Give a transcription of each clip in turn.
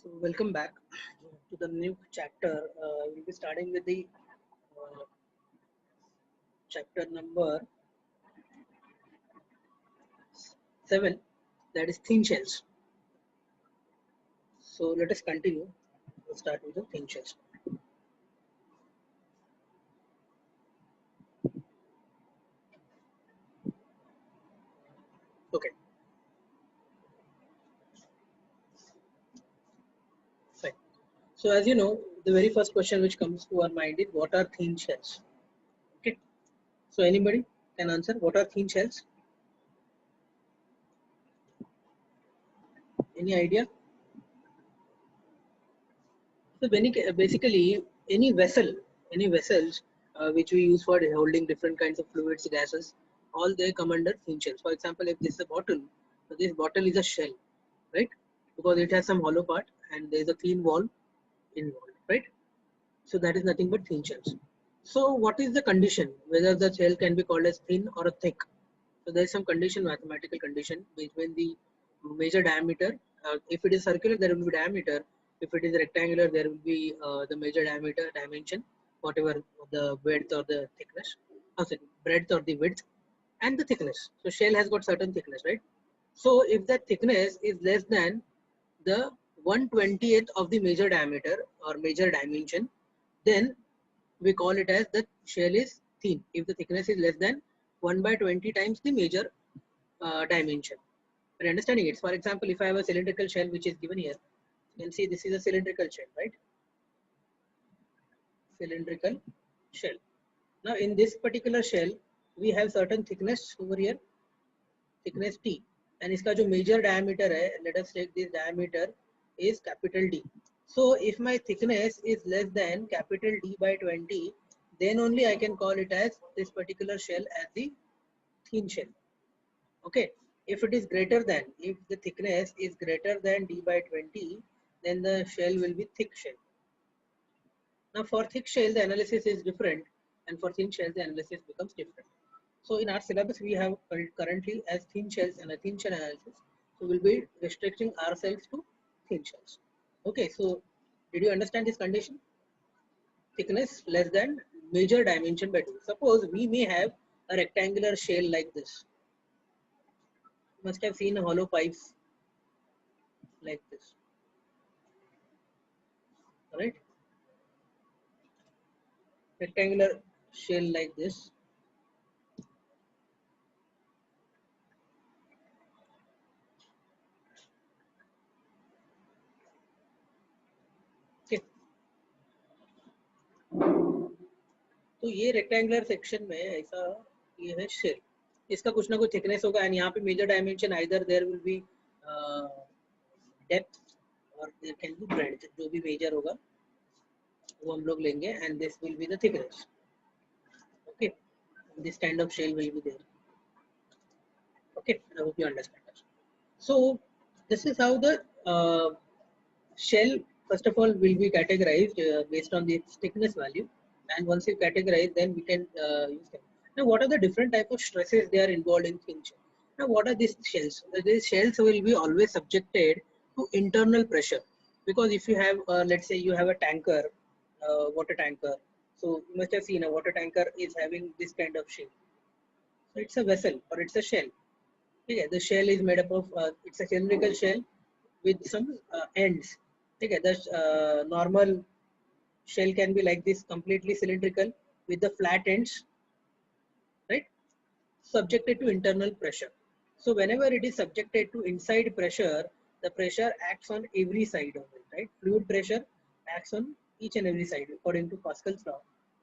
So welcome back to the new chapter. We'll be starting with the uh, chapter number 7, that is thin shells. So let us continue. We'll start with the thin shells. Okay, fine. So as you know, the very first question which comes to our mind is what are thin shells? Okay. So anybody can answer what are thin shells? Any idea? So basically, any vessels which we use for holding different kinds of fluids, gases, all they come under thin shells. For example, if this is a bottle, so this bottle is a shell, right? Because it has some hollow part and there is a thin wall involved, right? So that is nothing but thin shells. So what is the condition whether the shell can be called as thin or a thick? So there is some condition, mathematical condition between the major diameter. If it is circular, there will be diameter. If it is rectangular, there will be the major diameter dimension, whatever the width or the thickness, sorry, breadth or the width, and the thickness. So shell has got certain thickness, right? So if that thickness is less than the 1/20th of the major diameter or major dimension, then we call it as the shell is thin. If the thickness is less than 1/20 times the major dimension. For understanding it, for example, if I have a cylindrical shell which is given here, you can see this is a cylindrical shell, right? Cylindrical shell. Now in this particular shell, we have certain thickness over here, thickness T, and इसका जो major diameter है, let us take this diameter is capital D. So if my thickness is less than capital D by 20, then only I can call it as this particular shell as the thin shell. Okay. If it is greater than, if the thickness is greater than D by 20, then the shell will be thick shell. Now for thick shell, the analysis is different, and for thin shell, the analysis becomes different. So in our syllabus, we have currently as thin shells and a thin shell analysis. So we'll be restricting ourselves to thin shells. Okay, so did you understand this condition? Thickness less than major dimension by 2. Suppose we may have a rectangular shell like this. You must have seen hollow pipes like this, right? Rectangular shell like this. Okay. तो ये rectangular section में ऐसा ये है shell, इसका कुछ ना कुछ थिकनेस होगा एंड यहाँ पे major dimension either there will be depth और देयर कैन बी ब्रेड्थ, जो भी मेजर होगा वो हम लोग लेंगे and this will be the thickness. Okay, this kind of shell will be there. Okay, I hope you understand that. So this is how the shell first of all will be categorized based on the thickness value, and once you categorize, then we can use them. Now what are the different type of stresses they are involved in thin shell? Now what are these shells? These shells will be always subjected to internal pressure, because if you have let's say you have a tanker, water tanker, so you must have seen a water tanker is having this kind of shape. So it's a vessel or it's a shell. Okay, the shell is made up of it's a cylindrical shell with some ends. Okay, the normal shell can be like this, completely cylindrical with the flat ends, right? Subjected to internal pressure. So whenever it is subjected to inside pressure, the pressure acts on every side of it, right? Fluid pressure acts on each and every side according to Pascal's law.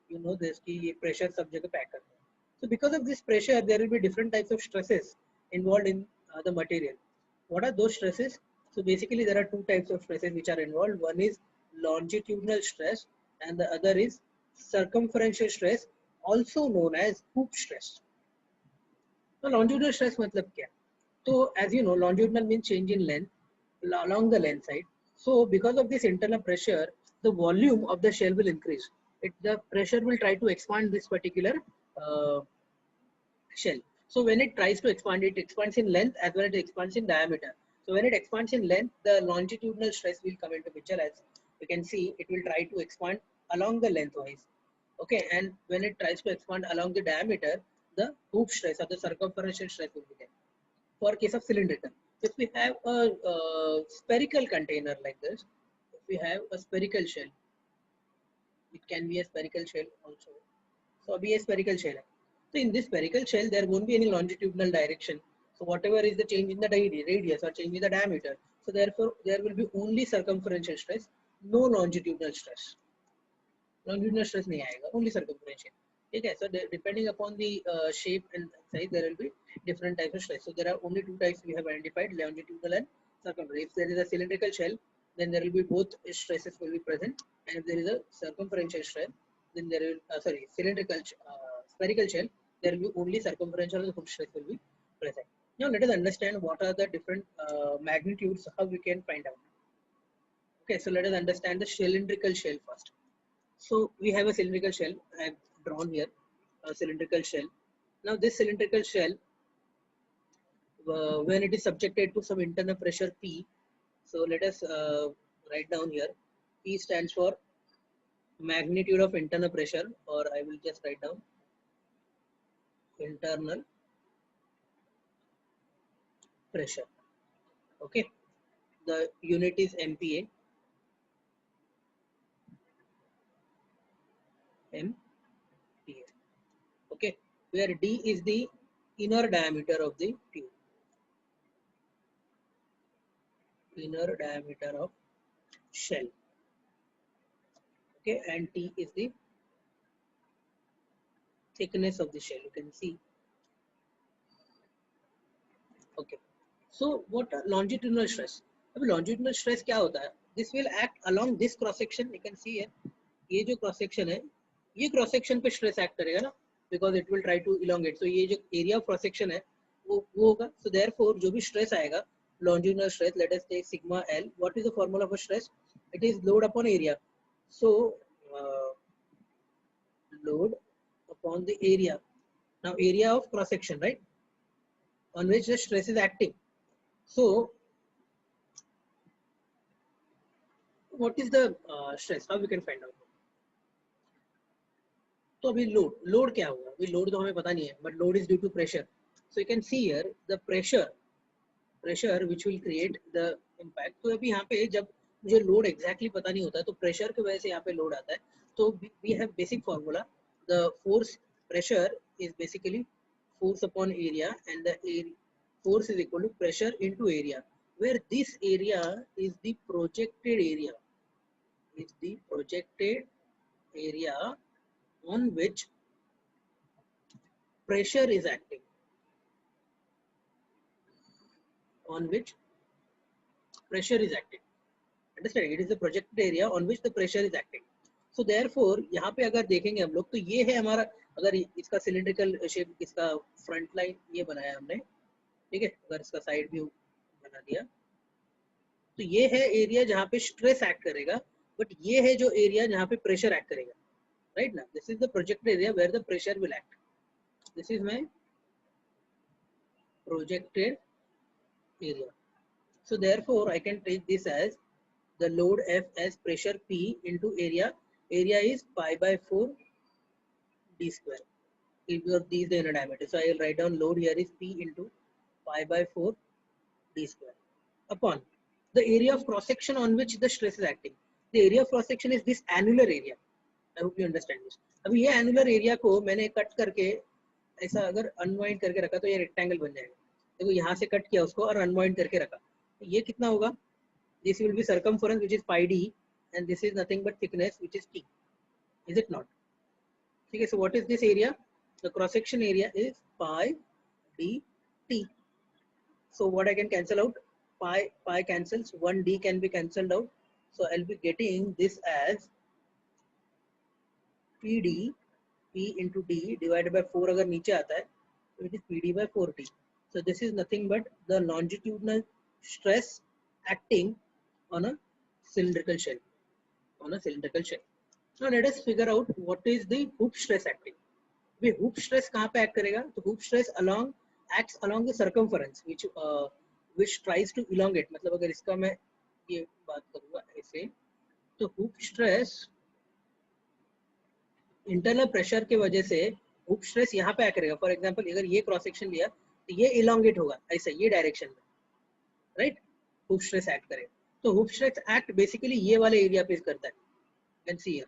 You know this key pressure subject packer. So because of this pressure, there will be different types of stresses involved in the material. What are those stresses? So basically there are two types of stresses which are involved. One is longitudinal stress and the other is circumferential stress, also known as hoop stress. So longitudinal stress matlab kya? So as you know, longitudinal means change in length along the length side. So because of this internal pressure, the volume of the shell will increase. The pressure will try to expand this particular shell. So when it tries to expand, it expands in length as well as it expands in diameter. So when it expands in length, the longitudinal stress will come into picture. As you can see, it will try to expand along the lengthwise. Okay, and when it tries to expand along the diameter, the hoop stress or the circumferential stress will be there. For case of cylindrical, if we have a spherical container like this, if we have a spherical shell, it can be a spherical shell also. So be a spherical shell. So in this spherical shell, there won't be any longitudinal direction. So whatever is the change in the radius or change in the diameter, so therefore there will be only circumferential stress, no longitudinal stress. Longitudinal stress nahi aayega, only circumferential. Okay, so depending upon the shape and size, there will be different types of stress. So there are only two types we have identified: longitudinal and circumferential. If there is a cylindrical shell, then there will be both stresses will be present, and if there is a circumferential stress, then there will cylindrical spherical shell, there will be only circumferential and hook stress will be present. Now let us understand what are the different magnitudes, how we can find out. Okay, so let us understand the cylindrical shell first. So we have a cylindrical shell. I have drawn here a cylindrical shell. Now this cylindrical shell, when it is subjected to some internal pressure P, so let us write down here. P stands for magnitude of internal pressure, or I will just write down internal pressure. Okay, the unit is MPa. MPa. Okay, where D is the inner diameter of the tube. Inner diameter of shell. Okay, and T is the thickness of the shell. You can see. Okay, so what are longitudinal stress? Longitudinal stress क्या होता है? This will act along this cross section. You can see here. ये जो cross section है, ये cross section पे stress act करेगा ना, because it will try to elongate. So ये जो area of cross section है, वो होगा. So therefore जो भी stress आएगा, longitudinal stress, let us take sigma L. What is the formula for stress? It is load upon area. So load upon the area. Now area of cross section, right, on which the stress is acting. So what is the stress? How we can find out? तो अभी load क्या होगा? अभी load तो हमें पता नहीं है, but load is due to pressure. So you can see here the pressure which will create the impact. तो अभी यहाँ पे जब मुझे लोड exactly पता नहीं होता है, तो प्रेशर की वजह से यहाँ पे लोड आता है. तो we have basic formula. The force pressure is basically force upon area, and the force is equal to pressure into area, where this area is the projected area. Is the projected area on which pressure is acting. On which pressure is acting. Understand? It is the projected area on which the pressure is acting. So therefore यहाँ पे अगर देखेंगे हम लोग, तो ये है हमारा, अगर इसका सिलिंड्रिकल शेप, इसका फ्रंट लाइन ये बनाया हमने, ठीक है, अगर इसका साइड व्यू बना दिया, तो ये है एरिया जहाँ पे स्ट्रेस एक्ट करेगा, बट ये है जो एरिया जहाँ पे प्रेशर एक्ट करेगा, राइट ना. This is the projected area where the pressure will act. This is my projected area. So therefore I can take this as the load F as pressure P into area. Area is pi by 4 d square. Because d is the inner diameter. So I will write down load here is P into pi by 4 d square upon the area of cross section on which the stress is acting. The area of cross section is this annular area. I hope you understand this. अभी ये annular area को मैंने cut करके ऐसा अगर unwind करके रखा तो ये रेक्टेंगल बन जाएगा. देखो यहाँ से कट किया उसको और अनवाइंड करके रखा, तो ये कितना होगा? This will be circumference which is pi d, and this is nothing but thickness which is t. Is it not? Okay, so what is this area? The cross section area is pi d t. So what I can cancel out? Pi cancels, 1 d can be cancelled out. So I'll be getting this as P into d divided by 4. अगर नीचे आता है तो it is PD by 4t. So this is nothing but the longitudinal stress acting on a cylindrical shell. On a cylindrical shell. Now let us figure out what is the hoop stress acting. Way hoop stress कहाँ पे act करेगा? तो hoop stress acts along the circumference, which tries to elongate, मतलब अगर इसका मैं ये बात करूँगा ऐसे, तो हुक स्ट्रेस इंटरनल प्रेशर के वजह से हुक स्ट्रेस यहाँ पे करेगा. फॉर एग्जांपल अगर ये क्रॉस सेक्शन लिया तो ये इलोंगेट होगा ऐसा ये डायरेक्शन में, राइट. हुक स्ट्रेस एक्ट करेगा. तो हुक स्ट्रेस एक्ट बेसिकली ये वाले एरिया पे करता है. कैन सी हियर,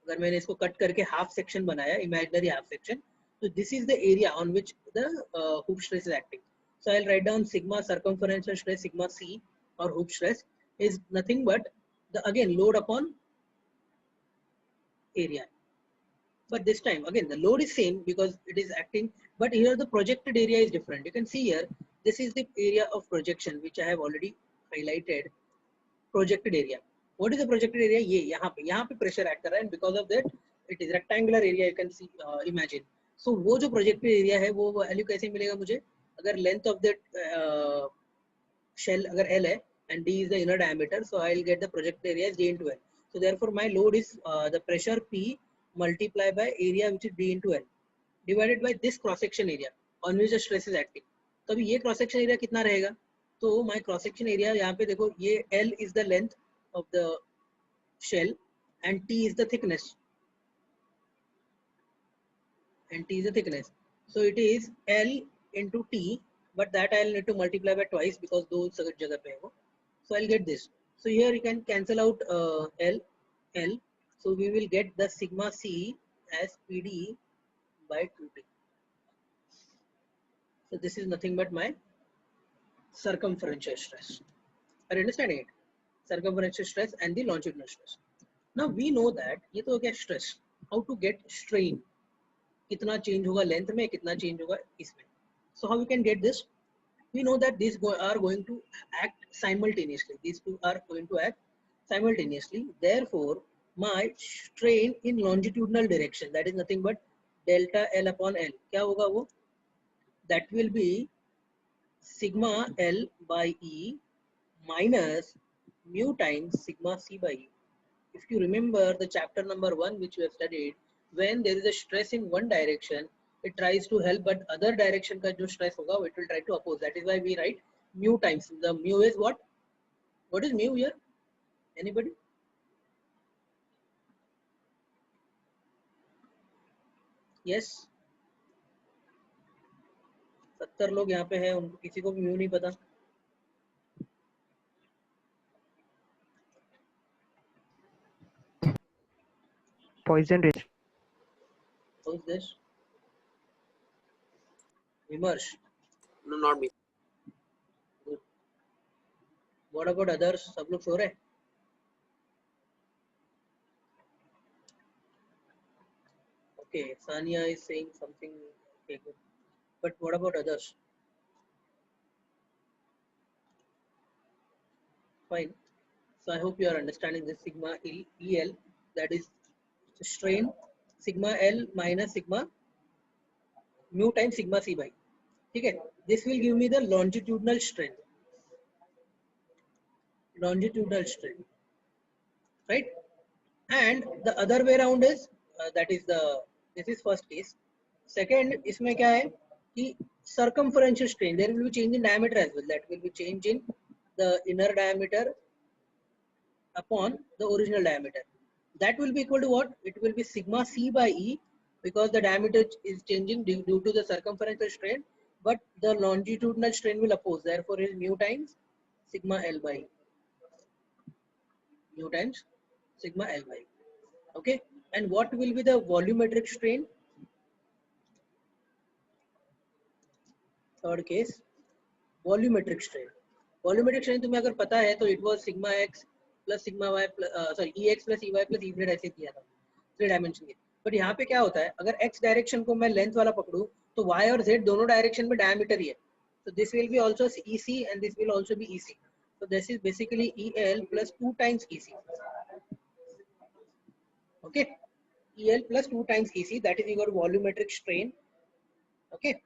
अगर मैंने इसको कट करके हाफ सेक्शन बनाया, इमेजिनरी हाफ सेक्शन, तो this is the area on which the hook stress is acting. So I'll write down sigma circumferential stress, sigma c, or hook stress is nothing but the again load upon area. But this time again the load is same because it is acting, but here the projected area is different. You can see here this is the area of projection which I have already highlighted. Projected area. What is the projected area? ये यहाँ पे pressure act कर रहा है, and because of that it is rectangular area. You can see imagine. So वो जो projected area है वो value कैसे मिलेगा मुझे? अगर length of that shell अगर L है and D is the inner diameter, so I'll get the projected area as D into L. So therefore my load is the pressure P multiplied by area which is D into L divided by this cross section area on which the stress is acting. तो अभी ये cross section area कितना रहेगा? तो my cross section area यहाँ पे देखो ये L is the length of the shell and T is the thickness. And T is the thickness. So it is L into T, but that I'll need to multiply by twice because those जगह पे है वो. So I'll get this. So here you can cancel out L. So we will get the sigma C as PD by 2T. So this is nothing but my circumferential stress. Are you understanding it? Circumferential stress and the longitudinal stress. Now we know that ये तो हो गया stress. How to get strain? कितना change होगा length में, कितना change होगा इसमें. So how we can get this? We know that these are going to act simultaneously. These two are going to act simultaneously. Therefore, my strain in longitudinal direction, that is nothing but delta L upon L. क्या होगा वो? That will be sigma L by E minus mu times sigma C by E. If you remember the chapter number 1 which we have studied, when there is a stress in one direction, it tries to help, but other direction का जो stress होगा, it will try to oppose. That is why we write mu times. The mu is what? What is mu here? Anybody? Yes. 70 लोग यहाँ पे हैं, उनको किसी को भी mu नहीं पता. Poisson ratio. Who is this? Vimarsh. No, not me. Good. What about others? सब लोग सो रहे हैं? Okay, Sania is saying something. Okay, good. But what about others? Fine. So I hope you are understanding this sigma EL, that is strain sigma L minus sigma mu times sigma C by. Okay, this will give me the longitudinal strain. Longitudinal strain, right? And the other way around is that is this is first case. Second, इसमें क्या है कि circumferential strain, there will be change in diameter as well. That will be change in the inner diameter upon the original diameter. That will be equal to what? It will be sigma C by E because the diameter is changing due to the circumferential strain, but the longitudinal strain will oppose. Therefore, it is mu times sigma L by E. Mu times sigma L by E. Okay. And what will be the volumetric strain? Third case, volumetric strain. Volumetric strain तुम्हें अगर पता है तो it was sigma x plus sigma y plus ex plus ey plus e z ऐसे किया था 3 dimension के. But यहाँ पे क्या होता है, अगर x डायरेक्शन को मैं लेंथ वाला पकड़ूं तो y और z दोनों डायरेक्शन में डायमीटर ही है. So this will be also EC and this will also be EC. So this is basically EL plus 2 times EC. Okay, EL plus 2 times EC, that is equal to volumetric strain. Okay,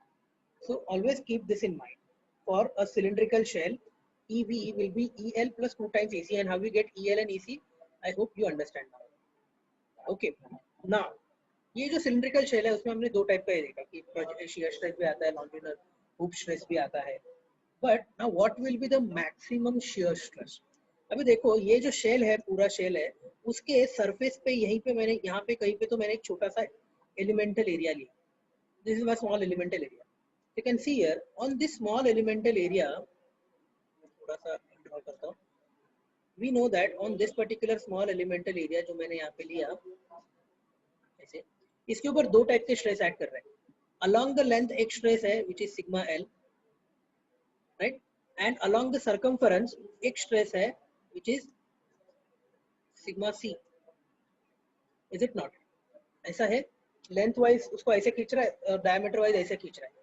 so always keep this in mind. For a cylindrical shell, EV will be EL plus 2 times EC, and how we get EL and EC, I hope you understand now. Okay, now ये जो cylindrical shell है उसमें हमने दो type का देखा कि shear stress भी आता है, longitudinal hook stress भी आता है. But now what will be the maximum shear stress? अभी देखो ये जो शेल है, पूरा शेल है, उसके सरफेस पे यहीं पे मैंने, यहाँ पे कहीं पे तो मैंने एक छोटा सा एलिमेंटल एरिया लिया. This is my small elemental area. You can see here on this small elemental area, थोड़ा सा ड्रॉ करता हूँ. We know that on this particular small elemental area जो मैंने यहाँ पे लिया ऐसे, इसके ऊपर दो टाइप के स्ट्रेस ऐड कर रहे हैं. अलोंग द लेंथ एक स्ट्रेस है which is sigma L, right, and along the circumference एक स्ट्रेस है which is sigma C. Is it not? ऐसा है. लेंथ वाइज उसको ऐसे खींच रहा है और डायमीटर वाइज ऐसे खींच रहा है.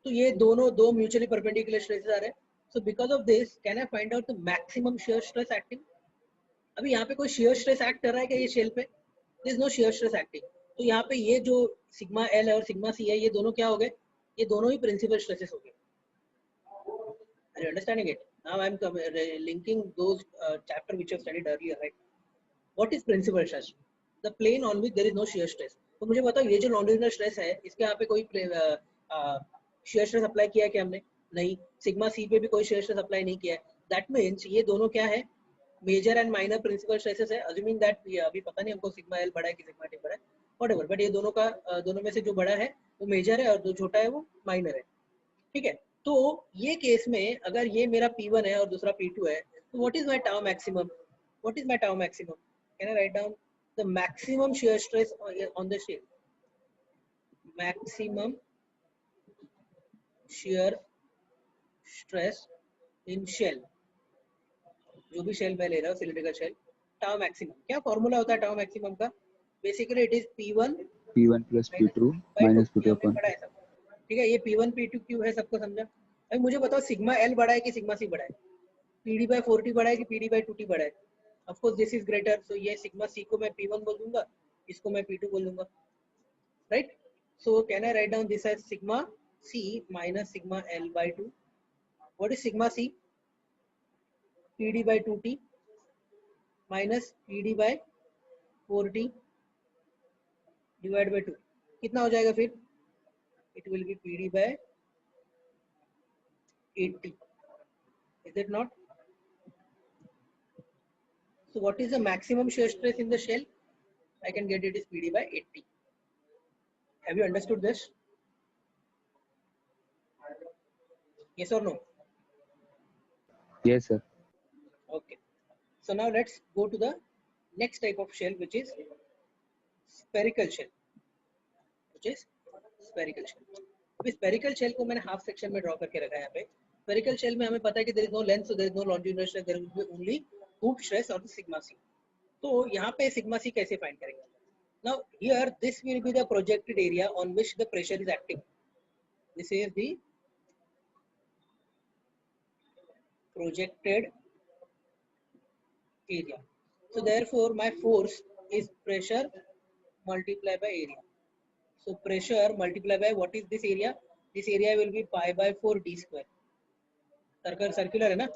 तो ये दोनों दो म्यूचुअली परपेंडिकुलर स्ट्रेसेस आ रहे हैं. So because of this can I find out the maximum shear stress acting? अभी यहाँ पे कोई शियर स्ट्रेस एक्ट कर रहा है क्या ये शेल पे? There is no shear stress acting. तो यहाँ पे ये जो सिग्मा एल है और सिग्मा सी है, ये दोनों क्या हो गए? ये दोनों ही प्रिंसिपल स्ट्रेसेस हो गए. Are you understanding it? Now I am linking those chapter which you have studied earlier, right? What is principal stress? The plane on which there is no shear stress. तो मुझे बताओ ये जो लॉन्डिट्यूडनल stress है, इसके यहाँ पे कोई shear stress अप्लाई किया है क्या हमने? नहीं. सिग्मा सी पे भी कोई shear stress अप्लाई नहीं किया है. That means ये दोनों क्या है? Major and minor principal stresses है. अज्यूमिंग दैट अभी पता नहीं हमको सिग्मा एल बड़ा है कि सिग्मा टी बड़ा है, व्हाटएवर, बट ये दोनों का दोनों में से जो बड़ा है वो मेजर है और जो छोटा है वो माइनर है. ठीक है. तो ये केस में अगर ये मेरा P1 है और दूसरा P2 है, तो what is my tau maximum? What is my tau maximum? Can I write down the maximum shear stress on the shell? Maximum shear stress in shell, जो भी शेल मैं ले रहा हूँ सिलिंड्रिकल शेल, टाउ मैक्सिमम. क्या formula होता है tau maximum का? Basically it is P1 plus P2 by 2. minus P2 ये हमने upon. पढ़ा है सब. ठीक है. ये P1 P2 क्यों है सबको समझा? अभी मुझे बताओ सिग्मा एल बड़ा है कि सिग्मा सी बड़ा है? PD by 4T बड़ा है कि PD by 2T बड़ा है? Of course this is greater. So ये सिग्मा सी को मैं P1 बोल दूंगा, इसको मैं P2 बोल दूंगा, right? So can I write down this as sigma C minus sigma L by 2. What is sigma C? PD by 2T minus PD by 4T divide by 2. कितना हो जाएगा फिर? It will be PD by 80. Is it not? So what is the maximum shear stress in the shell? I can get it is PD by 80. Have you understood this? Yes or no? Yes, sir. Okay. So now let's go to the next type of shell, which is spherical shell. Which is spherical shell. अभी spherical shell को मैंने half section में draw करके रखा है यहाँ पे. Spherical shell में हमें पता है कि there is no length, so there is no longitudinal stress. There will be only hoop stress or the sigma c. तो यहाँ पे sigma c कैसे find करेंगे? Now here this will be the projected area on which the pressure is acting. This is the projected area. So therefore my force is pressure multiplied by area. So pressure multiplied by what is this area? This area will be pi by 4 d square. Circular है ना?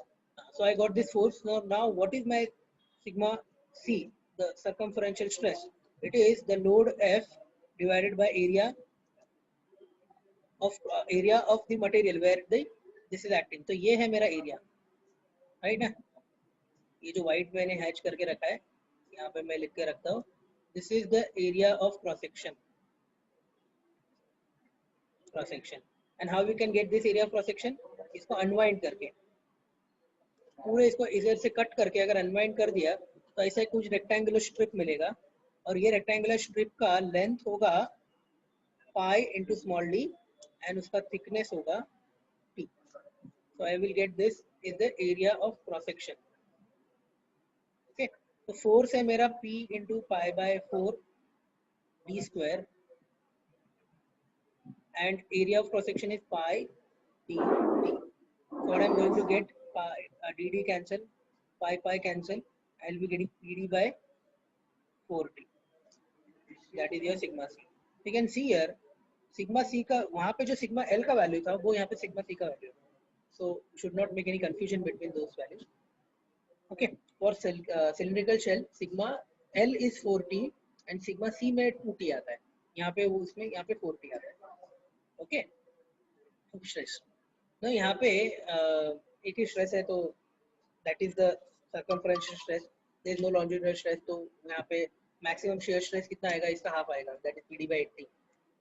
So I got this force. Now what is my sigma c? The circumferential stress. It is the load F divided by area of the material where this is acting. तो ये है मेरा area, right ना? ये जो white मैंने hatch करके रखा है, यहाँ पे मैं लिख के रखता हूँ, this is the area of cross section. And how we can get this area of cross section? इसको अनवाइंड करके, पूरे इसको इधर से कट करके अगर अनवाइंड कर दिया तो ऐसा कुछ रेक्टेंगुलर स्ट्रिप मिलेगा, और ये रेक्टेंगुलर स्ट्रिप का लेंथ होगा pi into small D and उसका थिकनेस होगा T. So I will get this is the area of cross section. Okay. तो फोर्स है मेरा P into pi by 4 D square and area of cross section is pi d t. So what I am going to get, pi dd cancel, pi cancel, I will be getting PD by 4t. That is your sigma c. You can see here sigma c का वहाँ पे जो sigma l का value था वो यहाँ पे sigma c का वैल्यू है. So should not make any confusion between those values. Okay. For cylindrical shell sigma l is 4t and sigma c में 2t आता है. यहाँ पे वो उसमें यहाँ पे 4t आता है. Okay. Hoop stress. ना यहाँ पे एक ही स्ट्रेस है, तो that is the circumferential stress, there is no longitudinal stress, तो यहाँ पे मैक्सिमम शियर स्ट्रेस कितना आएगा, इसका हाफ आएगा, दैट इज PD/80,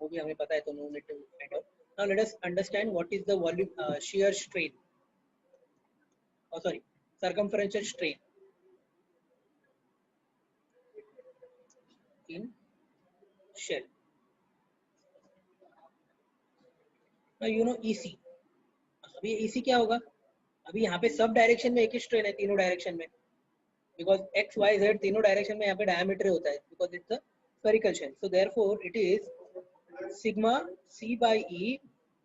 वो भी हमें पता है, तो no need to find out. Now let us understand what is the volume shear strain, oh sorry, circumferential strain in shell. Now you know EC. अभी EC क्या होगा, अभी यहाँ पे सब डायरेक्शन में एक ही स्ट्रेन है, तीनों डायरेक्शन में, बिकॉज x y z तीनों डायरेक्शन में यहाँ पे डायमीटर होता है, because it's a spherical shell, so therefore it is sigma c by e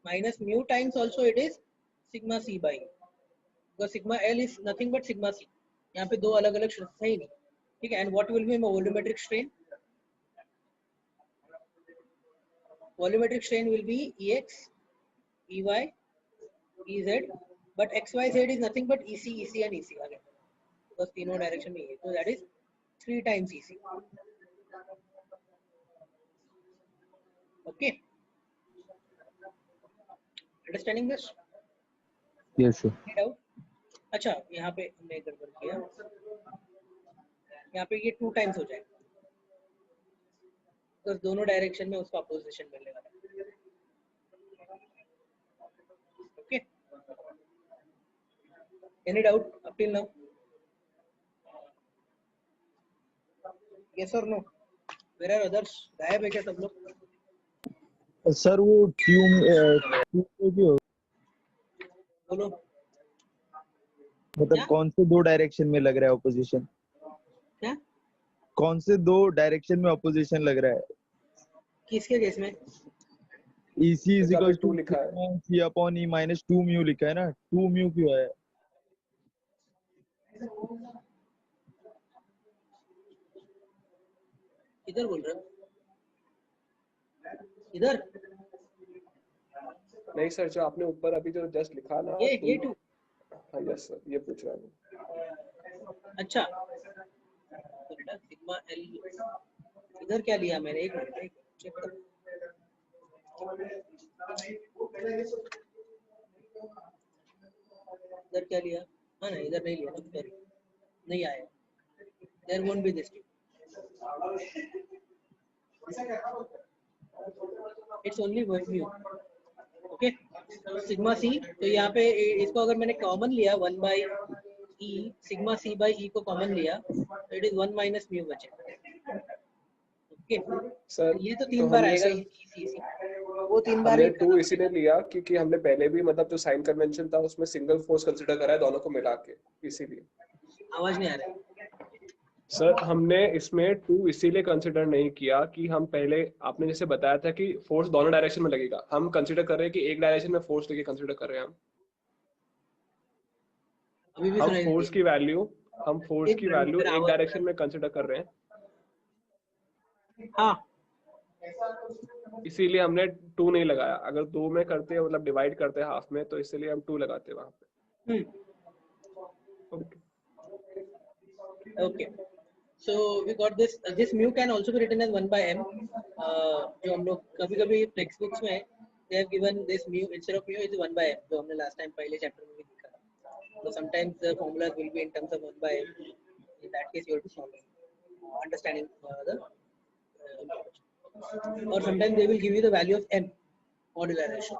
minus mu times also it is sigma c by e, because sigma l is nothing but sigma c, यहाँ पे दो अलग अलग stress है ही नहीं, ठीक है. And what will be volumetric strain, volumetric strain will be Ex, Ey, Ez, but XYZ is nothing but EC, EC and EC again, because तीनों डायरेक्शन में है, so that is 3 times EC. Okay, understanding this? Yes, sir. Doubt? अच्छा, यहाँ पे हमने गड़बड़ किया, यहाँ पे ये 2 times हो जाएगा, because दोनों डायरेक्शन में उसका अपोजिशन मिलने वाला है. Okay, any doubt up till now? Yes or no? Where are others? गायब है क्या सब लोग? सर वो ट्यूब की हो, बोलो. मतलब क्या? कौन से दो डायरेक्शन में लग रहा है ऑपोजिशन, क्या कौन से दो डायरेक्शन में ऑपोजिशन लग रहा है? किसके केस में? EC इज जैसे इक्वल आपने टू 2 लिखा है, C upon E minus 2 mu लिखा है ना, 2 म्यू क्यों है? इधर बोल रहे हो? इधर नहीं सर, जो आपने ऊपर अभी जो जस्ट लिखा ना, ये 2. हाँ यस सर, ये पूछ रहा हूँ. अच्छा, तो बेटा सिग्मा एल इधर क्या लिया मैंने, एक मिनट चेक कर. इधर क्या लिया, हाँ ना इधर नहीं लिया ना, सॉरी नहीं आया, there won't be this, it's only one view. Okay, sigma C, तो यहाँ पे इसको अगर मैंने कॉमन लिया 1 by e, sigma C by e को कॉमन लिया, तो इट इज 1 minus म्यू बचे. ओके सर ये तो 3 तो बार हमने आएगा, सर वो 3 बार हमने ही 2 इसीलिए लिया क्योंकि हमने पहले भी मतलब जो साइन कन्वेंशन था उसमें सिंगल फोर्स कंसीडर करा है दोनों को मिला के, इसीलिए. आवाज नहीं आ रहा है. सर हमने इसमें 2 इसीलिए कंसीडर नहीं किया कि हम पहले आपने जैसे बताया था कि फोर्स दोनों डायरेक्शन में लगेगा, हम कंसीडर कर रहे हैं कि एक डायरेक्शन में फोर्स लेके कंसीडर कर रहे हैं. अभी भी हम सुनाई फोर्स की वैल्यू फिर एक आवाज डायरेक्शन में कंसीडर कर रहे हैं, हाँ इसीलिए हमने 2 नहीं लगाया. अगर 2 में करते हैं मतलब डिवाइड करते हैं हाफ में, तो इसीलिए हम 2 लगाते हैं वहां पे. Okay, so we got this this mu can also be written as 1 by m. जो हम लोग कभी-कभी टेक्स्ट बुक्स में they have given this mu instead of mu is 1 by m, जो हमने लास्ट टाइम पहले चैप्टर में भी देखा था. So sometimes the formulas will be in terms of 1 by m. In that case you have to solve understanding the or sometimes they will give you the value of m modular ratio.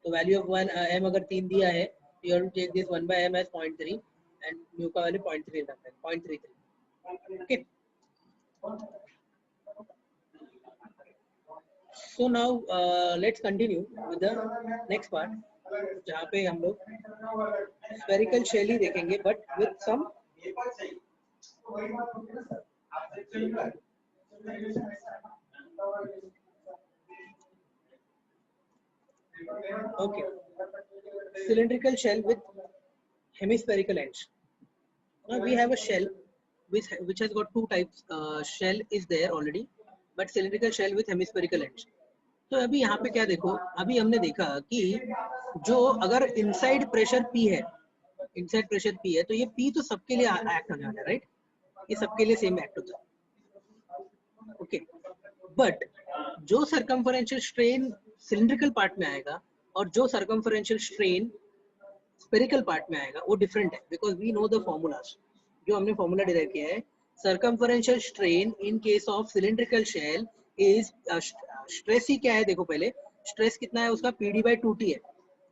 So value of 1 m अगर 3 दिया है, you have to take this 1 by m as 0.3 and mu का value 0.3 रखना है, 0.33. Okay, so now let's continue with the next part, जहाँ पे हम लोग spherical shell ही देखेंगे but with some okay cylindrical shell with hemispherical ends. Now we have a shell which has got 2 types. Shell is there already, but cylindrical shell with hemispherical ends. तो अभी यहाँ पे क्या देखो, अभी हमने देखा कि जो अगर इनसाइड प्रेशर P है, इनसाइड प्रेशर P है, तो ये P तो सबके लिए एक्ट होने वाला है, राइट? ये सबके लिए सेम एक्ट होता है. ओके, बट जो सर्कमफरेंशियल स्ट्रेन सिलिंड्रिकल पार्ट में आएगा और जो सर्कमफरेंशियल स्ट्रेन स्पेरिकल पार्ट में आएगा वो डिफरेंट है, because we know the formulas, जो हमने फॉर्मूला डिराइव किया है. Circumferential strain in case of cylindrical shell is, stress ही क्या है देखो पहले, स्ट्रेस कितना है उसका PD/2T है,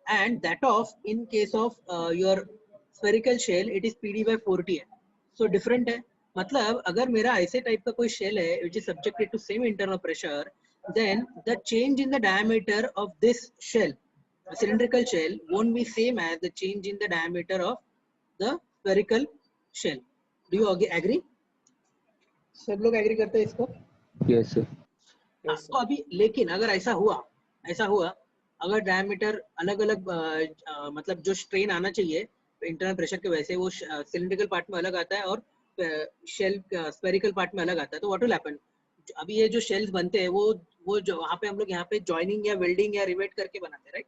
and that of in case of your spherical shell it is PD/4T है. सो डिफरेंट है. मतलब अगर मेरा ऐसे टाइप का कोई शेल है which is subjected to same internal pressure, then the change in the diameter of this shell, a cylindrical shell, won't be same as the change in the diameter of the spherical shell. Do you agree? सब लोग agree करते हैं इसको? Yes, sir. Yes, तो अभी लेकिन अगर ऐसा हुआ अगर डायमीटर अलग अलग मतलब जो स्ट्रेन आना चाहिए इंटरनल प्रेशर के वजह से वो सिलिंड्रिकल पार्ट में अलग आता है और शेल स्फेरिकल पार्ट में अलग आता है, तो व्हाट विल हैपन? अभी ये जो शेल्स बनते हैं वो जो वहाँ पे हम लोग यहाँ पे जॉइनिंग या वेल्डिंग या रिवेट करके बनाते हैं, राइट?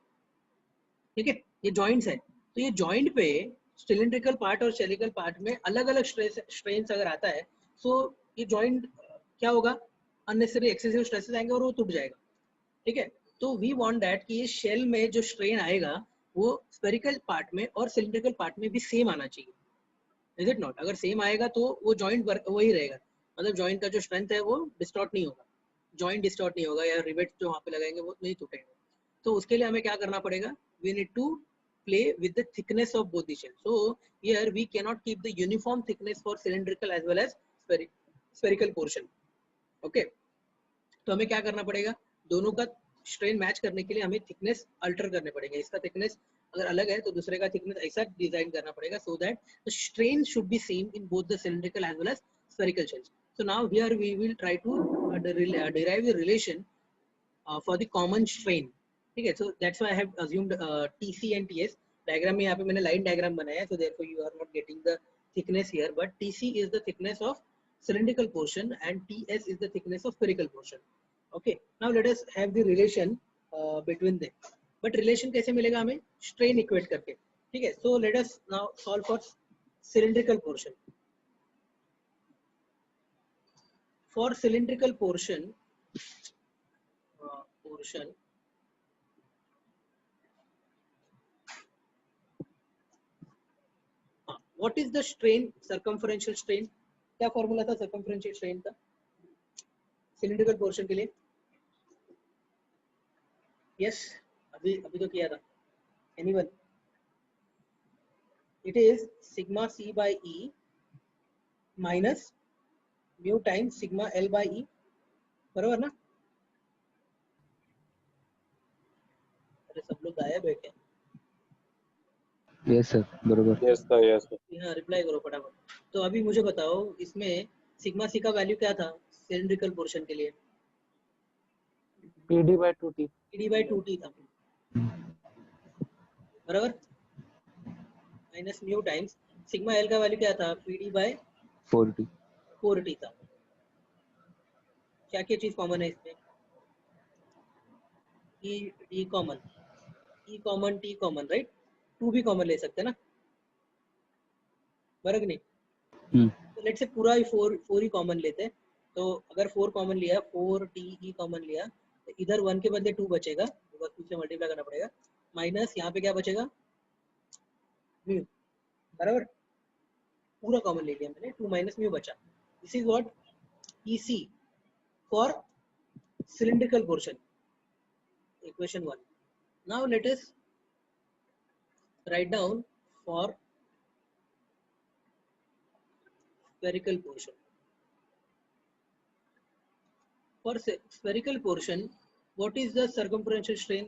ठीक है, ये जॉइंट्स है. तो ये जॉइंट पे सिलिंड्रिकल पार्ट और शेलिकल पार्ट में अलग अलग स्ट्रेन्स अगर आता है, सो ये जॉइंट क्या होगा, अननेसेसरी एक्सेसिव स्ट्रेसेस आएंगे और वो टूट जाएगा. ठीक है, तो वी वांट दैट कि ये शेल में जो स्ट्रेन आएगा वो स्फेरिकल पार्ट में और सिलिंड्रिकल पार्ट में भी सेम आना चाहिए. Is it not? अगर सेम आएगा तो वो जॉइंट वही रहेगा, मतलब जॉइंट का जो स्ट्रेंथ है वो डिस्टॉर्ट नहीं होगा, जॉइंट डिस्टॉर्ट नहीं होगा, या रिवेट जो वहाँ पे लगाएंगे वो नहीं टूटेंगे. तो उसके लिए हमें क्या करना पड़ेगा? We need to play with the thickness of both the shells. So here we cannot keep the uniform thickness for cylindrical as well as spherical portion. Okay, तो हमें क्या करना पड़ेगा? दोनों का स्ट्रेन मैच करने के लिए हमें थिकनेस अल्टर करने पड़ेंगे. इसका थिकनेस अगर अलग है तो दूसरे का थिकनेस ऐसा डिजाइन करना पड़ेगा so that the strain should be same in both the cylindrical as well as spherical shells. So now here we will try to derive the relation for the common strain. ठीक है, so that's why I have assumed TC and TS. Diagram में यहाँ पे मैंने line diagram बनाया है, so therefore you are not getting the thickness here, but TC is the thickness of cylindrical portion and TS is the thickness of spherical portion. Okay, now let us have the relation between them. But relation कैसे मिलेगा हमें? Strain equate करके. ठीक है, so let us now solve for cylindrical portion. For cylindrical portion, what is the strain? Circumferential strain. क्या formula था circumferential strain का cylindrical portion के लिए? Yes, अभी तो किया था. Anyone? It is sigma c by E minus mu times sigma L by E. बराबर ना? अरे सब लोग गायब है क्या? Yes, sir. बरोबर. Yes sir, yes sir. हाँ, रिप्लाई करो फटाफट. तो अभी मुझे बताओ इसमें सिग्मा सी का वैल्यू क्या था सिलिंड्रिकल पोर्शन के लिए? PD/2T. PD/2T था, बराबर, minus mu times sigma L का वैल्यू क्या था? PD/4T 40. था. क्या चीज कॉमन है इसमें? E common, T common, right? 2 भी कॉमन ले सकते हैं ना, बराबर नहीं? तो लेट्स से पूरा ही 4 ही कॉमन लेते हैं. तो अगर 4 कॉमन लिया, 4TE कॉमन लिया, तो इधर 1 के बदले 2 बचेगा, बस 2 से मल्टीप्लाई करना पड़ेगा, माइनस यहाँ पे क्या बचेगा? म्यू, बराबर. पूरा कॉमन ले लिया मैंने, 2 माइनस म्यू बचा. This is what EC for cylindrical portion, equation 1. Now let us write down for spherical portion. For spherical portion, what is the circumferential strain?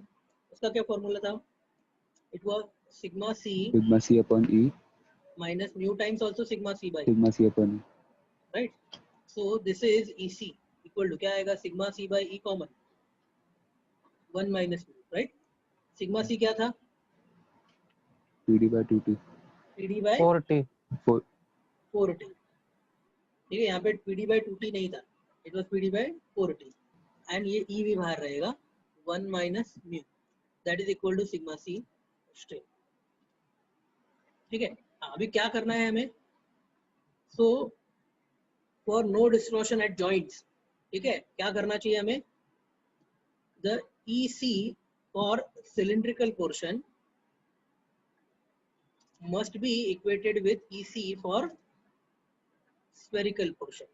उसका क्या फॉर्मूला था? It was sigma c Sigma C upon E. minus mu times also sigma c by E, Sigma C upon E. right? So this is EC equal to क्या आएगा? sigma c by E common 1 minus mu, right? sigma c क्या था? PD/2T. PD/4T. 4T. ठीक है, यहाँ पे PD/2T नहीं था, इट वाज PD/4T, एंड ये E भी बाहर रहेगा 1 minus mu, that is equal to sigma C strain. ठीक है, अभी क्या करना है हमें? So for no distortion at joints, ठीक है, क्या करना चाहिए हमें? The EC for cylindrical portion must be equated with EC for spherical portion.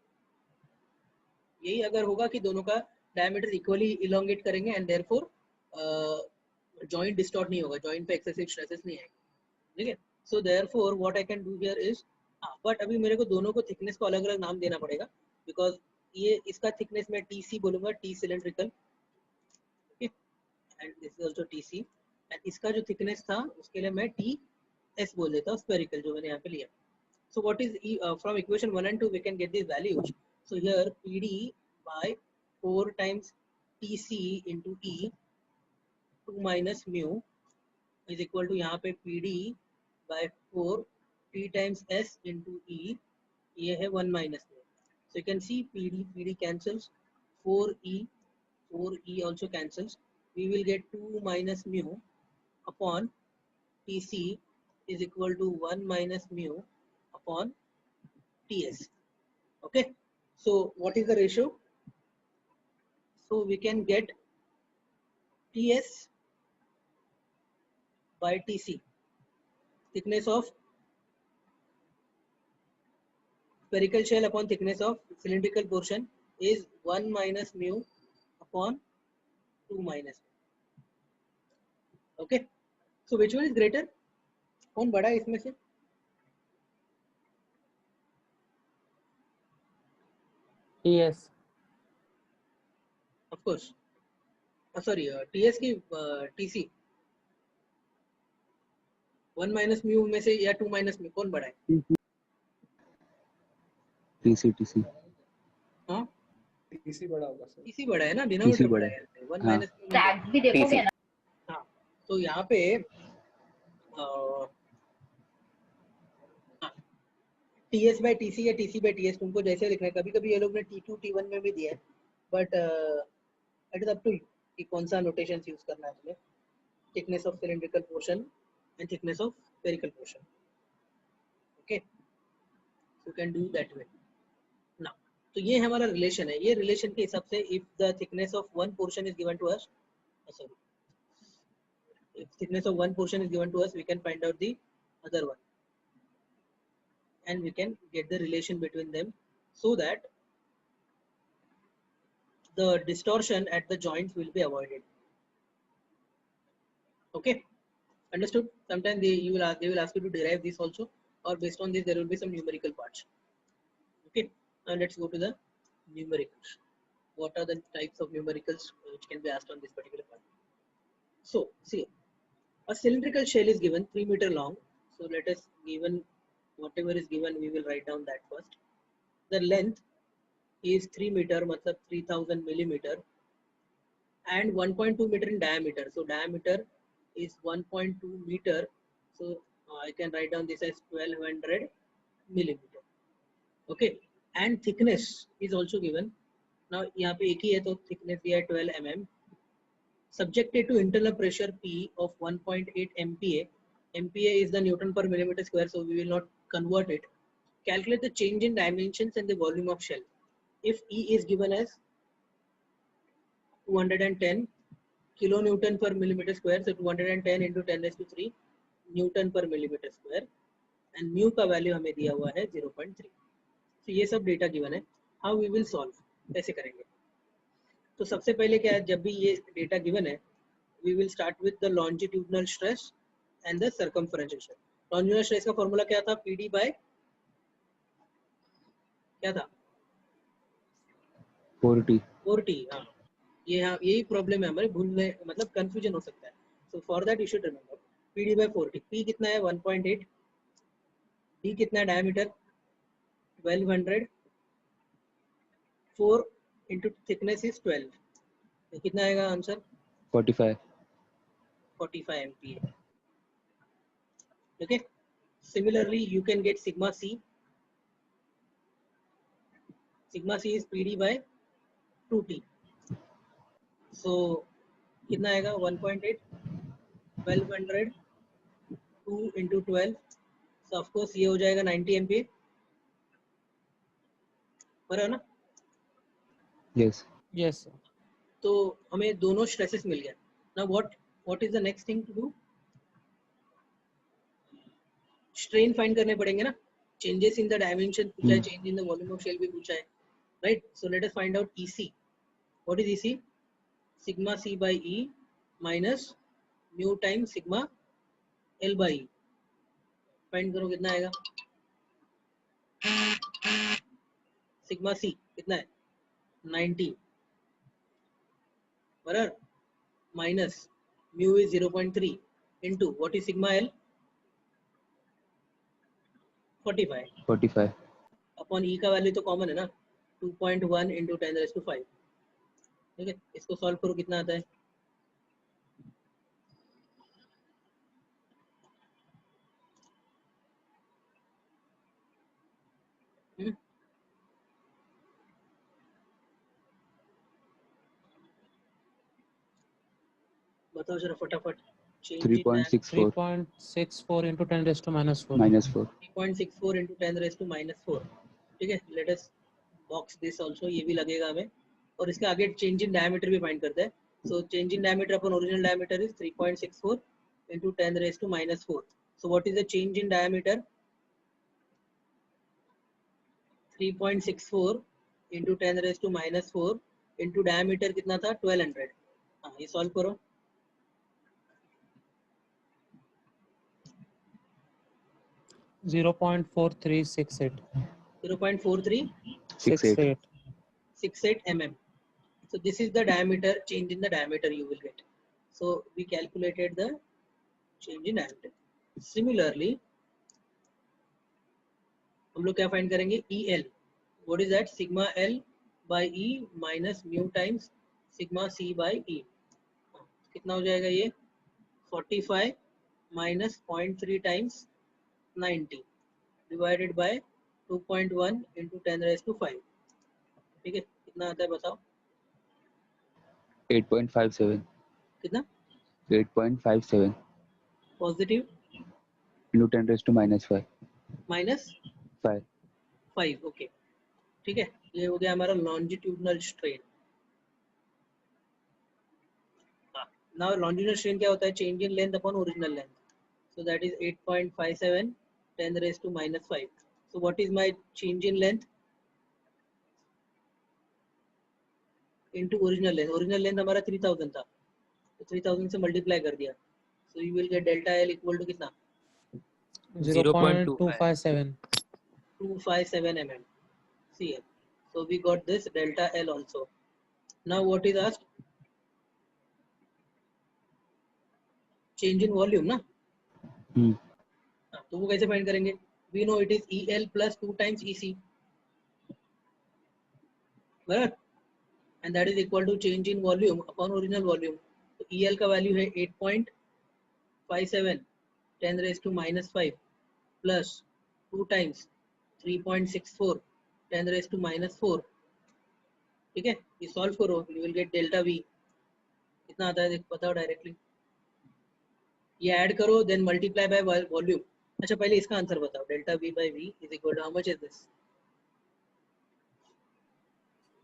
यही अगर होगा कि दोनों का डायमीटर इक्वली इलोंगेट करेंगे एंड देयरफॉर जॉइंट डिस्टॉर्ट नहीं होगा, जॉइंट पे एक्सेसिव स्ट्रेसेस नहीं आएंगे, ठीक है. So therefore what I can do here is, but अभी मेरे को दोनों को थिकनेस को अलग अलग नाम देना पड़ेगा, बिकॉज ये इसका थिकनेस मैं TC बोलूंगा, T cylindrical, and this is also TC, and इसका जो थिकनेस था उसके लिए मैं TS बोल देता हूँ, स्फेरिकल जो मैंने यहाँ पे लिया. So what is from equation 1 and 2 we can get these values. So here PD by 4 times TC into E 2 minus mu is equal to यहाँ पे PD by 4 T times S into E, ये है 1 minus mu. So you can see PD cancels, 4E also cancels. We will get 2 minus mu upon TC is equal to 1 minus mu upon TS. Okay, so what is the ratio? So we can get TS by TC, thickness of spherical shell upon thickness of cylindrical portion is 1 minus mu upon 2 minus mu. Okay, so which one is greater? कौन बड़ा है इसमें से? TS. Of course. Sorry, TS की TC 1 minus mu में से या 2 minus mu कौन बड़ा है? TC. हाँ, TC बड़ा होगा सर. TC बड़ा है ना, डिनोमिनेटर TC बड़ा बड़ा है, 1 हाँ. minus mu. टैग भी देखोगे ना. हाँ, तो यहाँ पे TS by TC या TC by TS तुमको जैसे लिखना है. कभी कभी ये लोग ने T2 T1 में भी दिया है, but it is up to you कि कौन सा नोटेशन यूज करना है तुम्हें. Thickness of cylindrical portion and thickness of spherical portion. Okay, you can do that way. Now तो ये हमारा रिलेशन है. ये रिलेशन के हिसाब से if the thickness of one portion is given to us, sorry, if thickness of one portion is given to us, we can find out the other one and we can get the relation between them so that the distortion at the joints will be avoided. Okay, understood? Sometimes they will ask you to derive this also, or based on this there will be some numerical parts. Okay, now let's go to the numericals. What are the types of numericals which can be asked on this particular part? So see, a cylindrical shell is given 3 meter long. So let us given whatever is given, we will write down that first. The length is 3 meter, matlab 3000 millimeter, and 1.2 meter in diameter. So diameter is 1.2 meter. So I can write down this as 1200 millimeter. Okay, and thickness is also given. Now यहाँ पे एक ही है तो thickness दिया है 12 mm. Subjected to internal pressure P of 1.8 MPa. MPa is the Newton per millimeter square, so we will not convert it. Calculate the change in dimensions and the volume of shell. If E is given as 210 kilonewton per millimeter square, so 210 into 10 raised to 3 Newton per millimeter square, and mu का value हमें दिया हुआ है 0.3. So ये सब data given है. How we will solve? कैसे करेंगे? तो सबसे पहले क्या है, जब भी ये डेटा गिवन है, we will start with the longitudinal stress and the circumferential stress. Longitudinal stress का फॉर्मूला क्या था? PD बाय क्या था? 4T. हाँ, ये हाँ, यही प्रॉब्लम है हमारे, भूलने मतलब कंफ्यूजन हो सकता है. So for that you should remember PD by 4T. P कितना है? 1.8. D कितना है? डायमीटर 1200. 4 into thickness is 12. तो कितना आएगा answer? 45. 45 MPa. Okay. Similarly, you can get sigma C. Sigma C is PD by 2T. So कितना आएगा? 1.8, 1200, 2 into 12. So of course ये हो जाएगा 90 MPa. बराबर ना? Yes. Yes, sir. तो हमें दोनों स्ट्रेसेस मिल गया. Now what is the next thing to do? Strain find करने पड़ेंगे ना, चेंजेस इन द डायमेंशन पूछा है, change in the volume of shell भी पूछा है, right? So let us find out EC. What is EC? Sigma C by E minus mu time sigma L by E. Find करो कितना आएगा. Sigma C कितना है 90 बराबर minus mu is 0.3 into what is sigma L 45 upon E का value तो common है ना 2.1 इंटू 10⁵ ठीक है. इसको सॉल्व करो कितना आता है. बताओ जरा फटाफट. 3.64 3.64 into 10 raised to minus 4. -4 3.64 into 10⁻⁴. ठीक है. Let us box this also, ये भी लगेगा हमें. और इसके आगे चेंज इन डायमीटर भी फाइंड करते हैं. So change in diameter upon original diameter is 3.64 into 10⁻⁴. So what is the change in diameter? 3.64 into 10⁻⁴ into diameter कितना था 1200. हाँ, ये सॉल्व करो. Zero point 4368. 0.4368 mm. So this is the diameter, change in the diameter you will get. So we calculated the change in diameter. Similarly, हम लोग क्या find करेंगे? EL. What is that? Sigma L by E minus mu times sigma C by E. कितना हो जाएगा ये? 45 minus 0.3 times 90 divided by 2.1 into 10⁵. ठीक है. कितना आता है बताओ? 8.57 कितना? 8.57 पॉजिटिव into 10⁻⁵ माइनस 5 5. ओके, ठीक है. ये हो गया हमारा longitudinal strain. Now longitudinal strain क्या होता है? Change in length upon original length. So that is 8.57 10⁻⁵. So what is my change in length into original length? Original length हमारा 3000 था, तो 3000 से मल्टीप्लाई कर दिया. So you will get delta L equal to कितना? 0.257. 257 mm CL. So we got this delta L also. Now what is asked? Change in volume ना. तो वो कैसे फाइंड करेंगे? We know it is EL plus 2 times EC, बराबर, and that is equal to change in volume upon original volume. तो EL का value है 8.57 10⁻⁵ plus 2 times 3.64 10⁻⁴. ठीक है. ये सॉल्व करो, you will get delta V. कितना आता है देख बताओ डायरेक्टली. ये ऐड करो देन मल्टीप्लाई बाय वॉल्यूम. अच्छा पहले इसका आंसर बताओ. Delta V by V is equal to how much is this?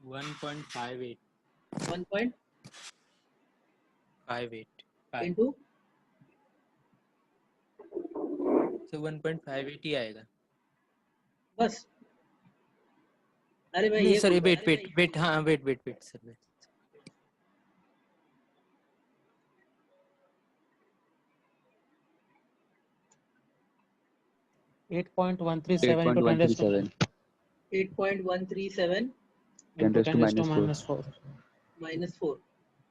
1.58 1.58 5 into so 1.58 ही आएगा. बस. अरे मैं नहीं ये सर, बोल रहा हूँ. वेट हाँ वेट सर. 8.137 into 10⁻⁷ 8.137 into 10⁻⁻⁴. -4.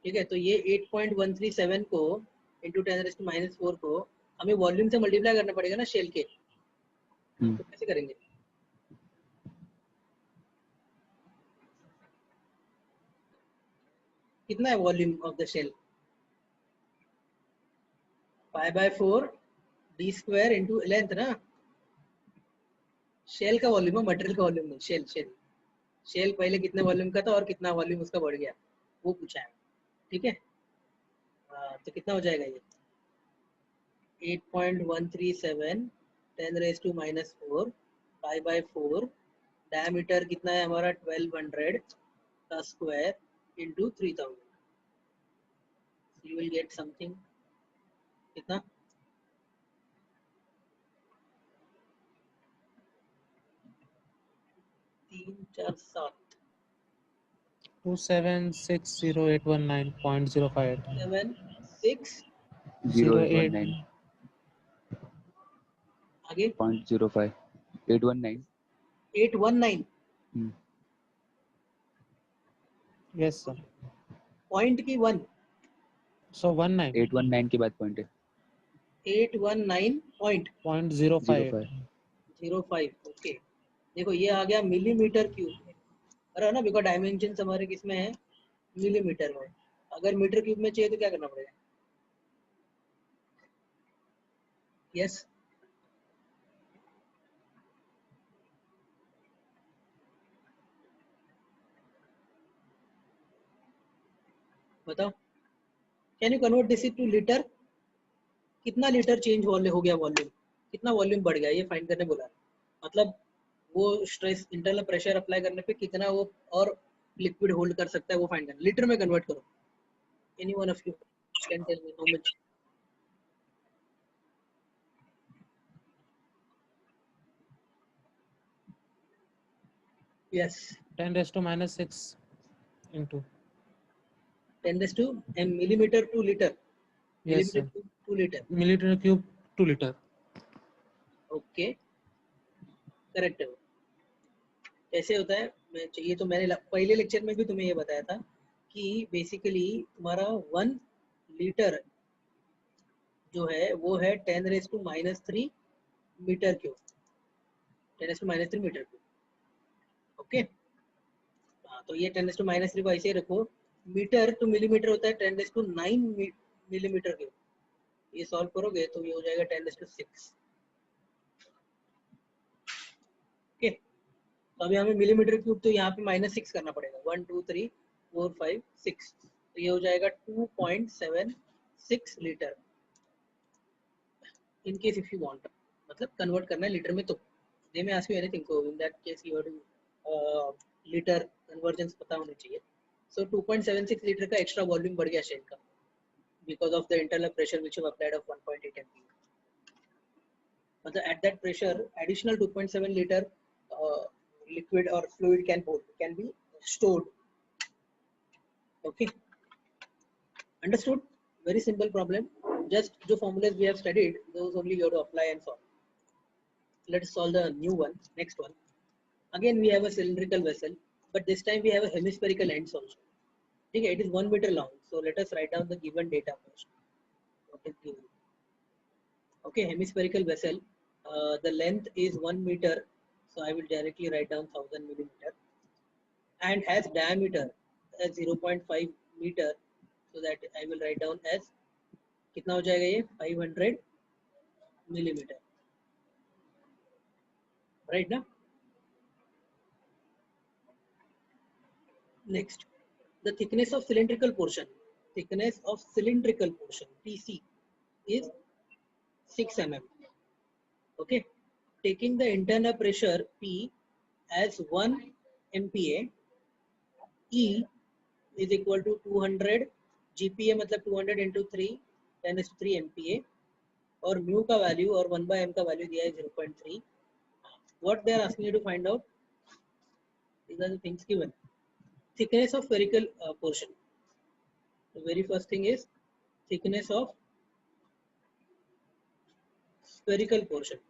ठीक है. तो ये 8.137 को इंटू 10⁻⁴ को हमें वॉल्यूम से मल्टीप्लाई करना पड़ेगा ना शेल के. तो कैसे करेंगे? कितना है volume of the shell? π/4 d square into length ना. शेल का वॉल्यूम है, मटेरियल का वॉल्यूम नहीं. शेल पहले कितने वॉल्यूम का था और कितना वॉल्यूम उसका बढ़ गया वो पूछा है. ठीक है. तो कितना हो जाएगा ये? 8.137 10⁻⁻⁴ π/4 डायमीटर कितना है हमारा 1200 का square into 3000. You will get something कितना? 4 7 2760819.058 7 6 0819 आगे 0.05 819 819 yes sir. पॉइंट की 1 So 19 819 के बाद पॉइंट है 819 पॉइंट 0.05. 05 ओके देखो ये आ गया मिलीमीटर क्यूब में है ना बिकॉज डायमेंशन हमारे किसमें है मिलीमीटर में अगर मीटर क्यूब में चाहिए तो क्या करना पड़ेगा यस बताओ can you convert this two litre कितना लीटर चेंज हो गया वॉल्यूम कितना वॉल्यूम बढ़ गया ये फाइंड करने बोला मतलब वो स्ट्रेस इंटरनल प्रेशर अप्लाई करने पे कितना वो और लिक्विड होल्ड कर सकता है वो फाइंड करना लीटर में कन्वर्ट करो any one of you can tell me how much yes 10⁻⁶ into 10 to m millimeter to liter yes sir. millimeter to liter Milliliter cube to liter. Okay correct है कैसे होता है मैं चाहिए तो मैंने पहले लेक्चर में भी तुम्हें ये बताया था कि बेसिकली तुम्हारा 1 लीटर जो है वो है 10⁻³ metre cube 10⁻³ metre cube okay हाँ तो ये 10⁻³ को ऐसे ही रखो मीटर टू मिलीमीटर होता है 10⁹ मिलीमीटर क्यूब ये सॉल्व करोगे तो ये हो जाएगा 10⁶ ओके तो अभी हमें मिलीमीटर क्यूब तो यहाँ पे -6 करना पड़ेगा 1 2 3 4 5 6 तो ये हो जाएगा 2.76 litre in case if you want मतलब कन्वर्ट करना है लीटर में तो दे में ask you anything so in that case you have two litre convergence पता होने चाहिए सो 2.76 लीटर का एक्स्ट्रा वॉल्यूम बढ़ गया शेल का because of the internal pressure which have applied of 1.8 MPa मतलब at that pressure additional 2.7 liter liquid or fluid can be stored okay understood very simple problem just the formulas we have studied those only you have to apply and solve let's solve the new one next one again we have a cylindrical vessel but this time we have a hemispherical ends also okay it is 1 meter long so let us write down the given data first what is given okay hemispherical vessel the length is 1 meter so I will directly write down 1000 millimeter and has diameter as 0.5 meter so that I will write down as कितना हो जाएगा ये 500 millimeter right now next the thickness of cylindrical portion TC is 6 mm okay taking the internal pressure P as 1 MPa E is equal to 200 GPa मतलब 200 into 3 10⁻³ MPa और mu का value और 1/m का value दिया है 0.3 what they are asking you to find out these are the things given thickness of spherical portion the very first thing is thickness of spherical portion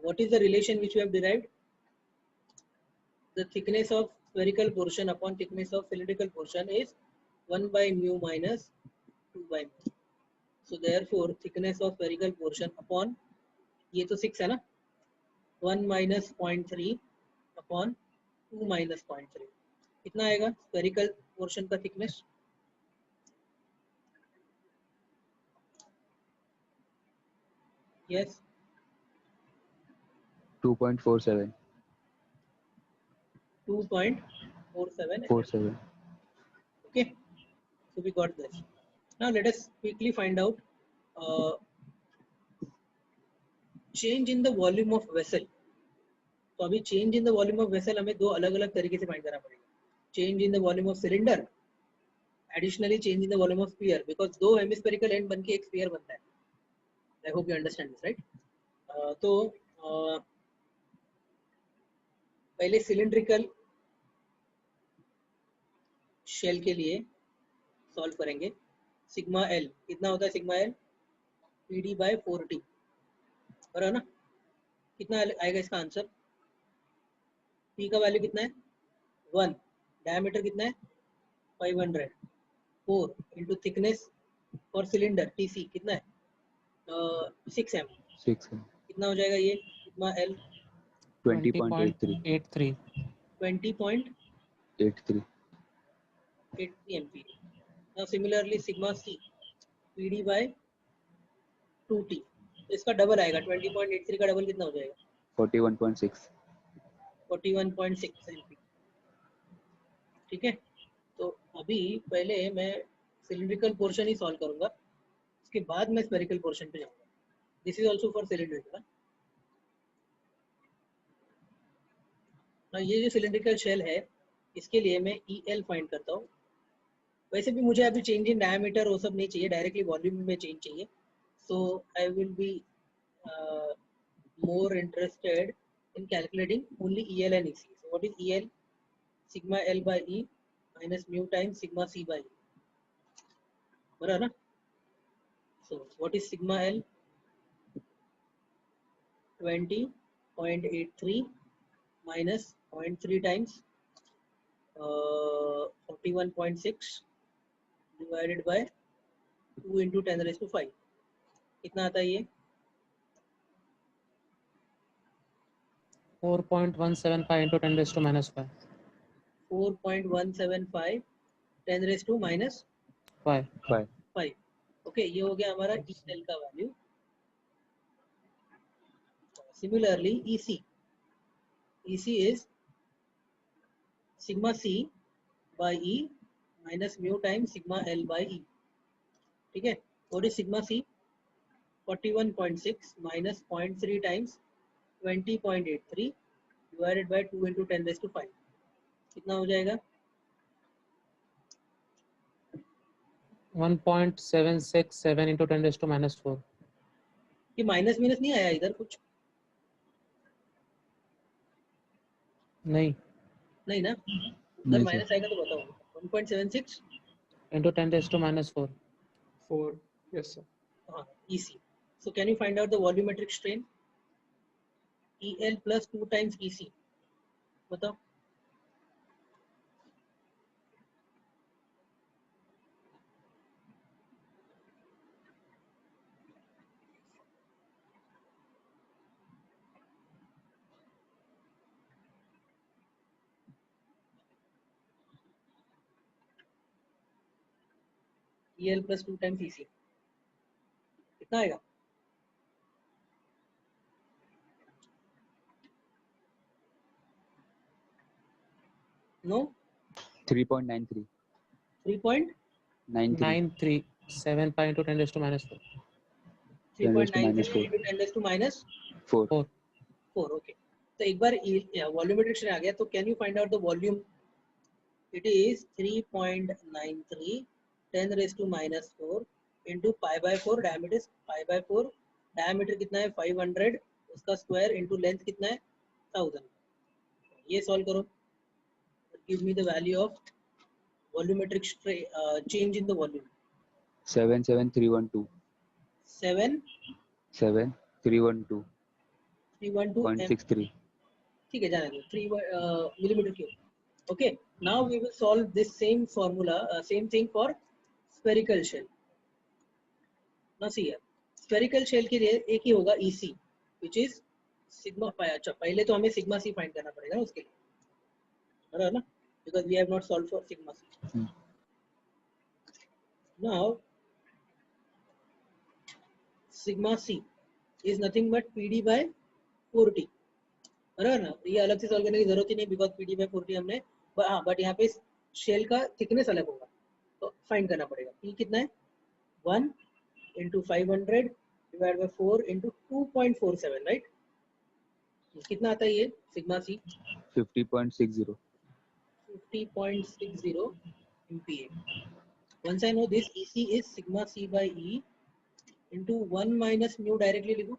what is the relation which we have derived the thickness of spherical portion upon thickness of cylindrical portion is 1 by mu minus 2 by mu so therefore thickness of spherical portion upon ये तो 6 है ना 1 minus 0.3 upon 2 minus 0.3 कितना आएगा spherical portion का thickness yes 2.47 2.47 okay so we got this now let us quickly find out change in the volume of vessel तो अभी change in the volume of vessel हमें दो अलग अलग तरीके से फाइंड करना पड़ेगा change in the volume of cylinder additionally change in the volume of sphere because दो hemispherical end बनके एक sphere बनता है I hope you understand this right तो पहले सिलिंड्रिकल शेल के लिए सॉल्व करेंगे। सिग्मा एल कितना होता है? Sigma L PD by 4T, बराबर है ना? कितना आएगा इसका आंसर? P का वैल्यू कितना है? 1, डायमीटर कितना है? 500, 4 into thickness for cylinder TC कितना है? 6 m। 6 कितना हो जाएगा ये? Sigma L 20.83 20.83 20.83 83 MPa। Now similarly sigma C PD by 2T, इसका डबल आएगा। 20.83 का डबल कितना हो जाएगा? 41.6 41.6 MPa। ठीक है, तो अभी पहले मैं सिलिंड्रिकल पोर्शन ही सॉल्व करूंगा, उसके बाद मैं स्फेरिकल पोर्शन पे जाऊंगा। This is also for cylindrical. ये जो सिलिंड्रिकल शेल है इसके लिए मैं EL फाइंड करता हूँ। वैसे भी मुझे अभी चेंज इन डायमीटर वो सब नहीं चाहिए, डायरेक्टली वॉल्यूम में चेंज चाहिए। So I will be more interested in calculating only EL and EC. So what is EL? Sigma L by E minus mu times sigma C by E. बराबर ना? So what is sigma L? 20.83 minus 0.3 times 41.6 divided by 2 into 10 raised to 5. कितना आता है ये? 4.175 into 10 raised to minus 5. 4.175 10 raised to minus 5. 5। Okay, ये हो गया हमारा EL का value. Similarly EC is sigma C by E minus mu times sigma L by E। ठीक है, और इस sigma C 41.6 minus 0.3 times 20.83 divided by 2 into 10 raised to 5 कितना हो जाएगा? 1.767 into 10 raised to minus 4. ये माइनस माइनस नहीं आया इधर कुछ? नहीं, नहीं ना? उधर नहीं माइनस सर। आएगा तो बताओ। 1.76 into 10 raised to minus 4. 4, yes sir. EC. So can you find out the volumetric strain? EL plus 2 times EC. बताओ। EL plus 2 times EC कितना आएगा? No 3.93 93 7 pi into 10 raised to minus 4. 3.93 into 10 raised to minus 4 4. 4। Okay, तो एक बार volumetric strain आ गया, तो can you find out the volume? It is 3.93 10 raised to minus 4 into pi by 4, diameter pi by 4, diameter कितना है? 500, उसका square into length कितना है? 1000। ये सॉल्व करो, give me the value of volumetric change in the volume. 77312 77312 0.63 ठीक है, जाने दो। 3 millimeter cube। Okay, now we will solve this same formula, same thing for spherical shell। Now see here, spherical shell के लिए एक ही होगा EC, which is sigma pi। अच्छा, पहले तो हमें sigma C find करना पड़ेगा ना उसके लिए, बराबर ना? Because we have not solved for sigma C। Now sigma C is nothing but PD by 4T, बराबर ना? ये अलग से सॉल्व करने की जरूरत ही नहीं, बिकॉज PD by 4T हमने, हाँ, बट यहाँ पे शेल का थिकनेस अलग होगा, तो फाइंड करना पड़ेगा। P कितना है? 1 into 500 divided by 4 into 2.47, right? कितना आता है ये sigma C? 50.60 50.60 MPa। Once I know this, EC is sigma C by E into 1 minus mu, directly लिखो,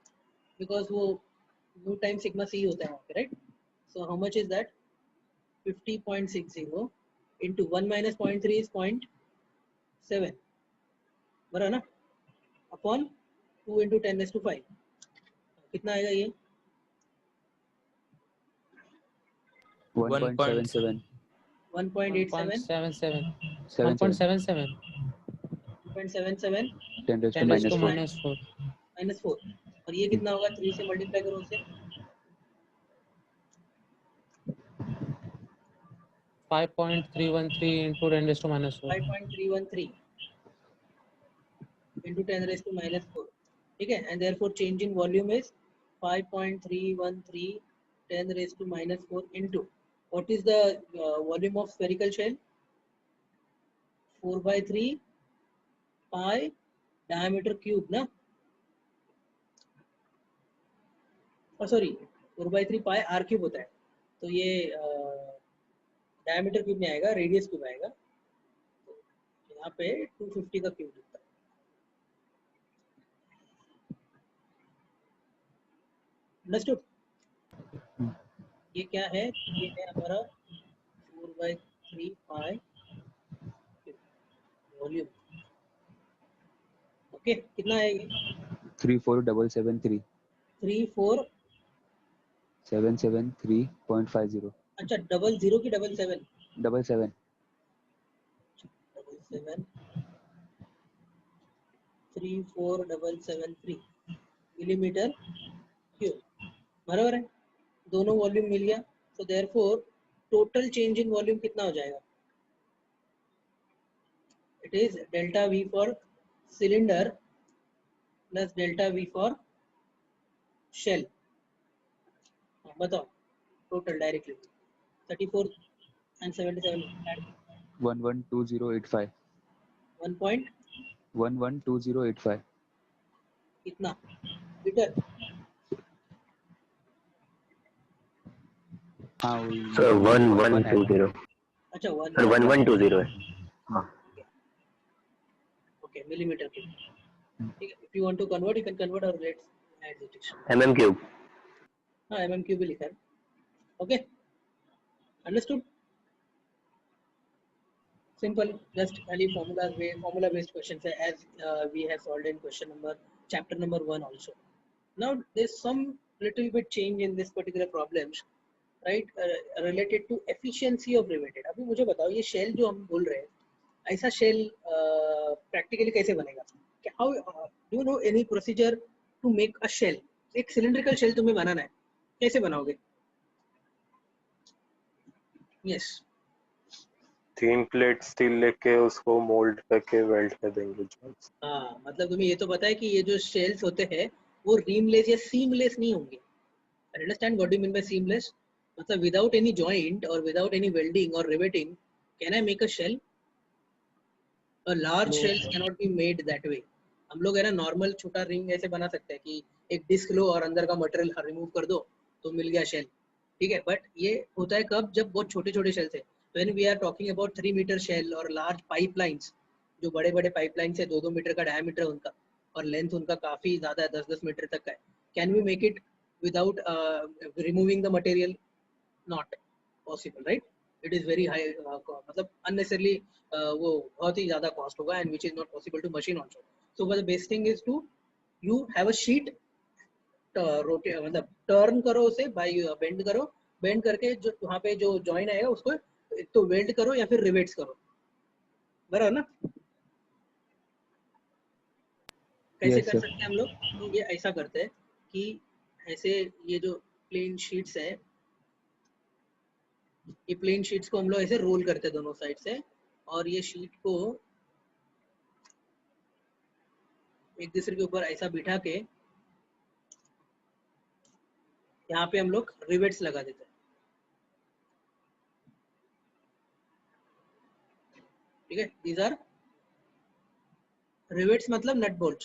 बिकॉज वो mu टाइम सिग्मा C होता है वहाँ पे, right? So how much is that? 50.60 into 1 minus 0.3 is 0.7, बराबर ना, upon 2 into 10⁵. कितना आएगा ये? 1.77. 1.87. 1.77. 1.77 10 raised to 10 raised to minus 4. minus 4. -4. और ये कितना होगा? 3 से मल्टीप्लाई करो उसे. 5.313 into 10 raised to minus 4. 5.313 into 10⁻⁻⁴. ठीक है, and therefore change in volume is 5.313 10⁻⁻⁴ into what is the volume of spherical shell? 4/3 pi diameter cube ना, सॉरी 4/3 pi r cube होता है, तो ये डायमीटर क्यूब में आएगा, रेडियस क्यूब आएगा, तो यहाँ पे 250 का क्यूब दिखता है. अंडरस्टूड? ये क्या है? ये है हमारा 4/3 pi वॉल्यूम. ओके, कितना है ये? 34773. 34773. 773.50. अच्छा, 00 की 77. 77. 77 34773 मिलीमीटर क्यूब, बराबर है. दोनों वॉल्यूम मिल गया. So therefore total change in volume कितना हो जाएगा? It is delta V for cylinder plus delta V for shell. बताओ टोटल डायरेक्टली. 34 and 77 add 112085. 1 112085. कितना मीटर? हाँ वही. सर 1120. अच्छा, सर 1120 है. हाँ. Okay, millimetre cube. ठीक है, if you want to convert you can convert, or let's add it. mm cube. हाँ, mm क्यूब भी लिखा है. Okay, understood? सिंपल, जस्ट खाली formula based questions है, as we have solved in chapter number 1 also. Now there's some little bit change in this particular problems, right, related to efficiency of riveted. अभी मुझे बताओ, ये shell जो हम बोल रहे हैं, ऐसा शेल प्रैक्टिकली कैसे बनेगा? How do you know any procedure to make a shell? एक cylindrical shell तुम्हें बनाना है, कैसे बनाओगे? Yes. 3 प्लेट स्टील लेके उसको मोल्ड करके वेल्ड कर देंगे. हाँ, मतलब तुम्हें ये तो पता है कि ये जो शेल्स होते हैं वो रीमलेस या सीमलेस नहीं होंगे. Understand what do you mean by seamless? मतलब विदाउट एनी जॉइंट और विदाउट एनी वेल्डिंग और riveting can I make a shell? A large shells can not be made that way. हम लोग है ना नॉर्मल छोटा रिंग ऐसे बना सकते हैं कि एक डिस्क लो और अंदर का मटेरियल रिमूव कर दो तो मिल गया शेल. ठीक है, बट ये होता है कब? जब बहुत छोटे छोटे शेल्स है. When we are talking about 3 meter shell or large pipelines, जो बड़े बड़े पाइपलाइन है, 2-2 मीटर का डायमीटर उनका और लेंथ उनका काफी ज्यादा है, 10-10 मीटर तक का है. Can we make it without removing the material? Not possible, right? It is very high, मतलब अननेसेसरली वो बहुत ही ज्यादा कॉस्ट होगा, and which is not possible to machine also. So the best thing is to you have a sheet, rotate मतलब turn करो उसे, bye bend करो, बेंड करके जो वहाँ पे जो जॉइन आएगा उसको एक तो वेल्ड करो या फिर रिवेट्स करो, बराबर ना? कैसे Yes, कर sir. सकते हैं हम लोग? तो ये ऐसा करते हैं कि ऐसे ये जो प्लेन शीट्स है, ये प्लेन शीट्स को हम लोग ऐसे रोल करते हैं दोनों साइड से, और ये शीट को एक दूसरे के ऊपर ऐसा बिठा के यहाँ पे हम लोग रिवेट्स लगा देते हैं. ठीक है, these are rivets, मतलब नट बोल्ट.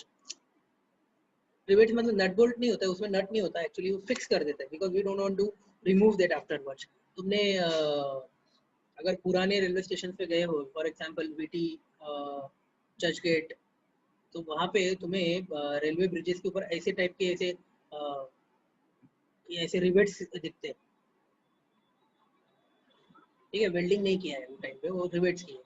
रिवेट्स मतलब नट बोल्ट नहीं होता है, उसमें नट नहीं होता, एक्चुअली वो फिक्स कर देता है, because we don't want to remove that afterwards. तुमने अगर पुराने रेलवे स्टेशन पे गए हो, for example VT, Churchgate, तो वहाँ पे तुम्हें रेलवे ब्रिजेस के ऊपर ऐसे टाइप के ऐसे रिवेट्स दिखते हैं. ठीक है, वेल्डिंग नहीं किया है वो टाइम पे, वो रिवेट्स किए।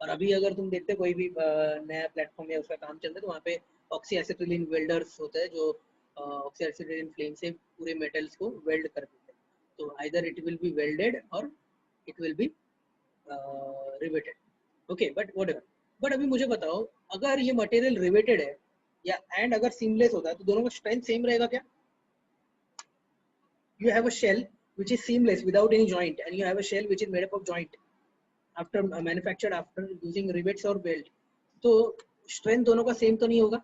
और अभी अगर तुम देखते कोई भी नया प्लेटफॉर्म या उसका काम चलता है तो वहाँ पे ऑक्सी एसिटिलीन वेल्डर्स होते हैं जो ऑक्सी एसिटिलीन फ्लेम से पूरे मेटल्स को वेल्ड कर देते हैं। तो either it will be welded or it will be riveted. Okay, but whatever. But अभी मुझे बताओ, अगर ये मटेरियल रिवेटेड है या एंड अगर सीमलेस होता है तो दोनों का स्ट्रेंथ सेम रहेगा क्या? You have a shell which is seamless without any joint, and you have a shell which is made up of joint after manufactured after using rivets or weld. तो strength दोनों का same तो नहीं होगा?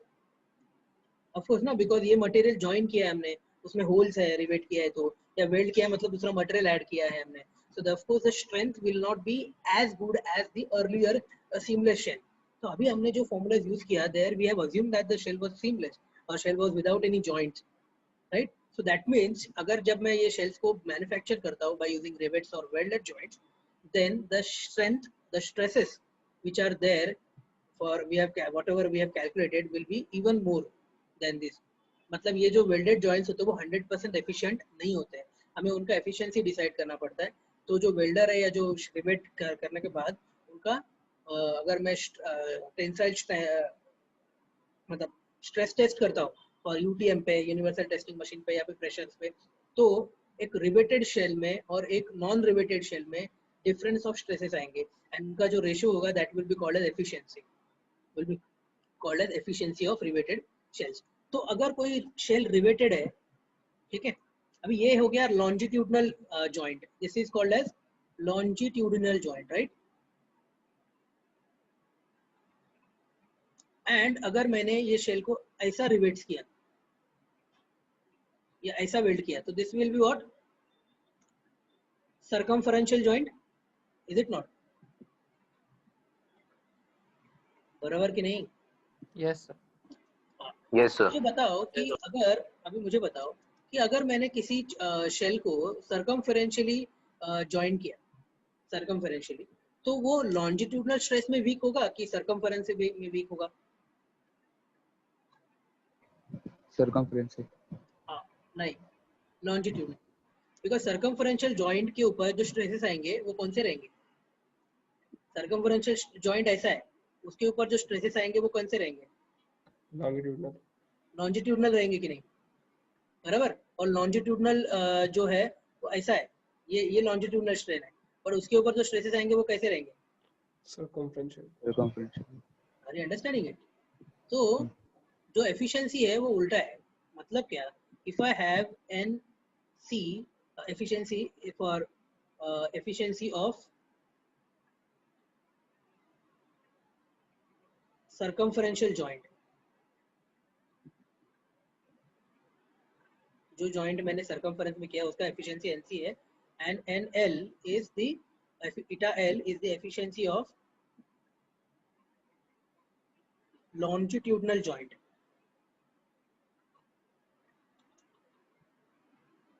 Of course ना, because ये material join किया है हमने, उसमें होल्स है, रिवेट किया है तो, या वेल्ड किया है मतलब दूसरा मटेरियल ऐड किया है हमने, so of course the strength will not be as good as the earlier seamless shell. तो अभी हमने जो formulas यूज किया, there we have assumed that the shell was seamless or shell was without any joints, right? So that means अगर जब मैं ये shells को manufacture करता हूँ by using rivets or welded joints, then the strength, the stresses which are there for we have whatever we have calculated will be even more than this. मतलब ये जो welded joints होते हैं वो 100% efficient नहीं होते हैं, हमें उनका efficiency decide करना पड़ता है। तो जो welder है या जो rivet करने के बाद उनका अगर मैं tensile मतलब स्ट्रेस टेस्ट करता हूँ और यूटीएम पे, यूनिवर्सल टेस्टिंग मशीन पे या फिर प्रेशर्स पे, तो एक रिवेटेड शेल में और एक नॉन रिवेटेड शेल में डिफरेंस ऑफ स्ट्रेसेस आएंगे एंड उनका जो रेशियो होगा that will be called as efficiency, will be called as efficiency of riveted shells. तो अगर कोई शेल रिवेटेड है, ठीक है, अभी ये हो गया longitudinal joint, this is called as longitudinal joint, right? And अगर मैंने ये शेल को ऐसा रिवेट्स किया या ऐसा वेल्ड किया तो this will be what? Circumferential joint, is it not? बराबर कि नहीं? Yes sir. Yes sir. मुझे बताओ कि अगर अभी मुझे बताओ कि अगर मैंने किसी शेल को सर्कमफरेंशियली जॉइन किया, सर्कमफरेंशियली, तो वो लॉन्जिट्यूडनल स्ट्रेस में वीक होगा कि सर्कमफरेंस में वीक होगा? सर्कमफ्रेंस से। हाँ, नहीं, लॉन्जिट्यूडनल, बिकॉज सर्कमफरेंशियल जॉइंट के ऊपर जो स्ट्रेसेस आएंगे वो कौन से रहेंगे? सर्कमफरेंशियल जॉइंट ऐसा है, उसके ऊपर जो स्ट्रेसेस आएंगे वो कौन से रहेंगे? लॉन्गिट्यूडनल। लॉन्जिट्यूडनल रहेंगे कि नहीं? बराबर। और लॉन्जिट्यूडनल जो है वो ऐसा है, ये लॉन्जिट्यूडनल स्ट्रेन है, और उसके ऊपर जो स्ट्रेसेस आएंगे वो कैसे रहेंगे? Circumferential. Circumferential. Are you understanding it? तो जो एफिशिएंसी है वो उल्टा है। मतलब क्या? If I have N C efficiency for efficiency of circumferential joint, जो जॉइंट मैंने सर्कमफरेंस में किया उसका एफिशिएंसी एनसी है, and N L is the eta l is the efficiency of longitudinal joint.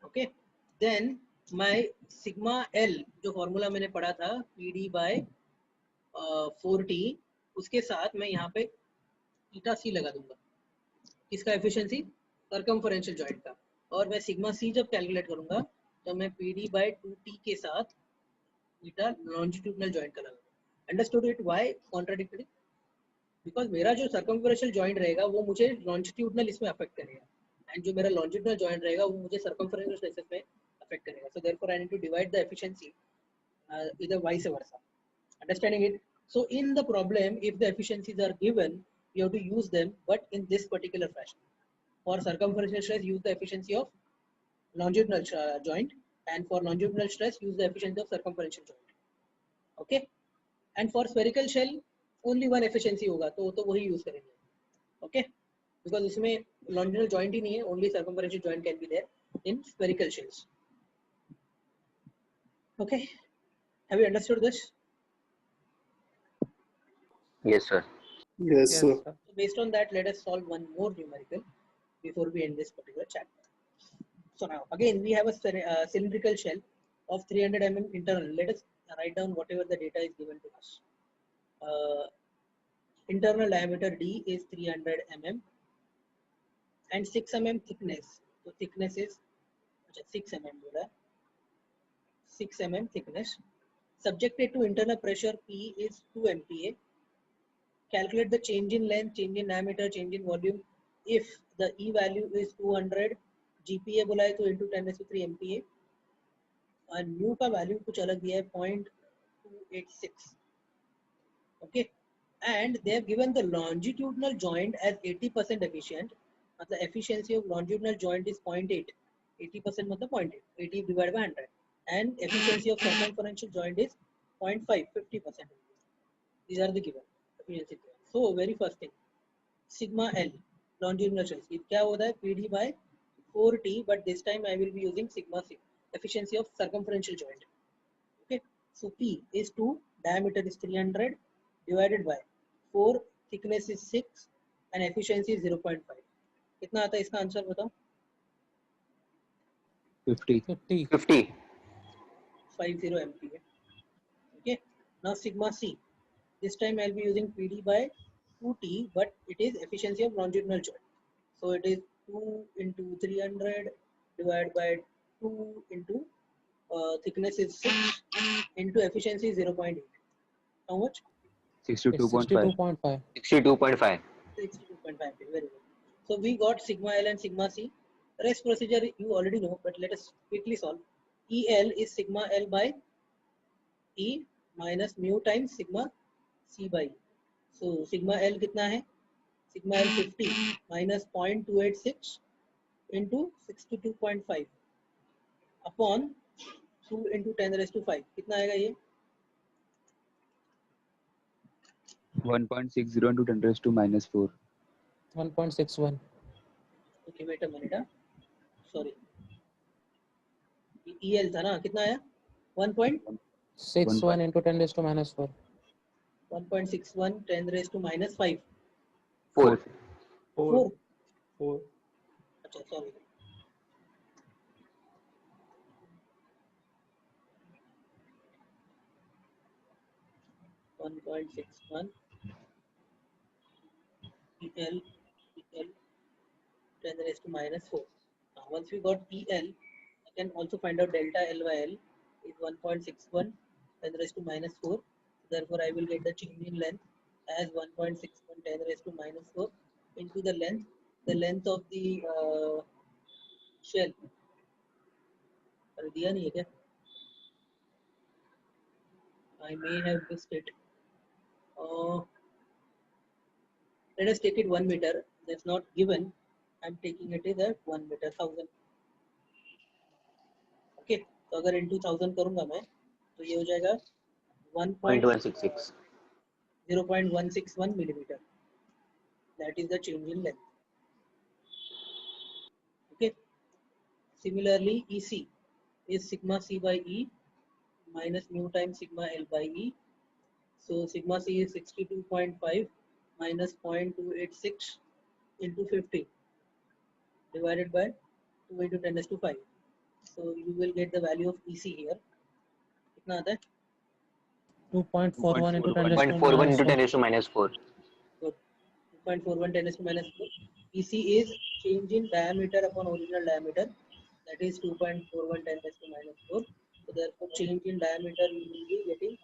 Okay, then my sigma l जो formula मैंने पढ़ा था pd by 4t, उसके साथ मैं यहाँ पे eta c लगा दूंगा, किसका एफिशिएंसी? सर्कमफरेंशियल जॉइंट का। और मैं सिग्मा सी जब कैलकुलेट करूंगा तो मैं pd by 2t के साथ eta लॉन्जिट्यूडनल जॉइंट का लगाऊंगा। Understood it? Why contradictory? Because मेरा जो सर्कमफरेंशियल जॉइंट रहेगा वो मुझे लॉन्जिट्यूडनल इसमें अफेक्ट करेगा, एंड जो मेरा लॉन्जिट्यूडनल जॉइंट रहेगा वो मुझे सर्कमफरेंशियल स्ट्रेसेस में अफेक्ट करेगा। So therefore I need to divide the efficiency either vice versa. Understanding it? So in the problem, if the efficiencies are given, you have to use them, but in this particular fashion. For circumferential stress, use the efficiency of longitudinal joint, and for longitudinal stress, use the efficiency of circumferential joint. Okay? And for spherical shell, only one efficiency होगा, तो वही use करेंगे. Okay? Because इसमें longitudinal joint ही नहीं है, only circumferential joint can be there in spherical shells. Okay? Have you understood this? Yes, sir. Yes, Yes, sir. sir. So based on that, let us solve one more numerical before we end this particular chapter. So now again we have a cylindrical shell of 300 mm internal. Let us write down whatever the data is given to us. Internal diameter D is 300 mm and 6 mm thickness. So thickness is 6 mm. 6 mm thickness. subjected to internal pressure P is 2 MPa. Calculate the change in length, change in diameter, change in volume. If the E value is 200, GPa बोला है तो into 10⁻³ MPa. और mu का value कुछ अलग दिया है 0.286. Okay, and they have given the longitudinal joint as 80% efficient. The efficiency of longitudinal joint is 0.8. 80% मतलब 0.8. 80 divided by 100. And efficiency of circumferential joint is 0.5. 50%. These are the given efficiency. So very first thing, sigma L longitudinal stress. It क्या होता है PD by 4T, but this time I will be using sigma C, efficiency of circumferential joint. Okay, so P is 2, diameter is 300 divided by 4, thickness is 6 and efficiency is 0.5. कितना आता है इसका answer बताओ? 50. 50. 50. 50 MPa. Okay, now sigma C. This time I'll be using PD by 2T, but it is efficiency of longitudinal joint. So it is 2 into 300 divided by 2 into thickness is 6 into efficiency is 0.8. How much? 62.5. 62.5. 62.5. 62.5. Very good. So we got sigma L and sigma C. Rest procedure you already know, but let us quickly solve. EL is sigma L by E minus mu times sigma C by E. So sigma L कितना है? Sigma L 50 minus 0.286 into 62.5 upon 2 into 10⁵ कितना आएगा ये? 1.60 into 10⁻⁻⁴. 1.61. Okay, wait a minute. Sorry. EL था ना? कितना आया? 61 into 10⁻⁴. 1.61 10⁻⁻⁵. 4. 4. 4. अच्छा, sorry. (1.61) EL 10⁻⁴. Now, once we got EL, I can also find out delta L by L is 1.61 10⁻⁴. Therefore, I will get the change in length as 1.61 10⁻⁴ into the length of the shell. दिया नहीं है क्या? I may have missed it. Let us take it 1 meter. That's not given. I'm taking it as a 1 meter 1000. Okay. तो अगर into 1000 करूँगा मैं तो ये हो जाएगा 0.166. 0.161 millimeter. That is the change in length. Okay. Similarly, EC is sigma C by E minus mu times sigma L by E. So sigma C is 62.5 minus 0.286 into 50 divided by 2 into 10⁵. So you will get the value of EC here. कितना आता है? 2.41 into 0.41 into 10⁻⁴. 10⁻⁴. Good. 2.41 10⁻⁴. EC is change in diameter upon original diameter. That is 2.41 10⁻⁴. So therefore, change in diameter you will be getting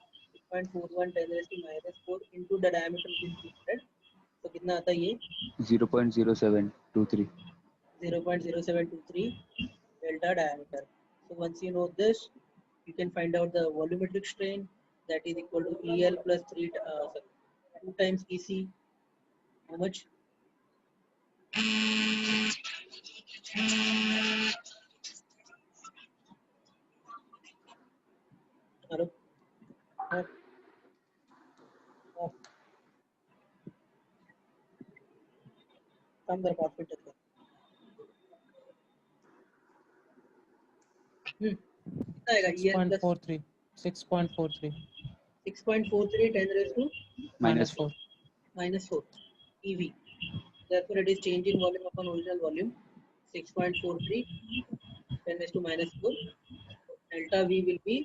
2.41 10⁻⁴ into the diameter which is 300. So कितना आता है ये? 0.0723. 0.0723 delta diameter. So once you know this, you can find out the volumetric strain, that is equal to EL plus 2 times EC. How much? Hello? Oh. Come there, profit. कितना आएगा? EL plus 6.43. 6.43. 6.43 10⁻⁻⁴ -4. EV. Therefore, it is change in volume upon original volume. 6.43 10⁻⁻⁴. Delta V will be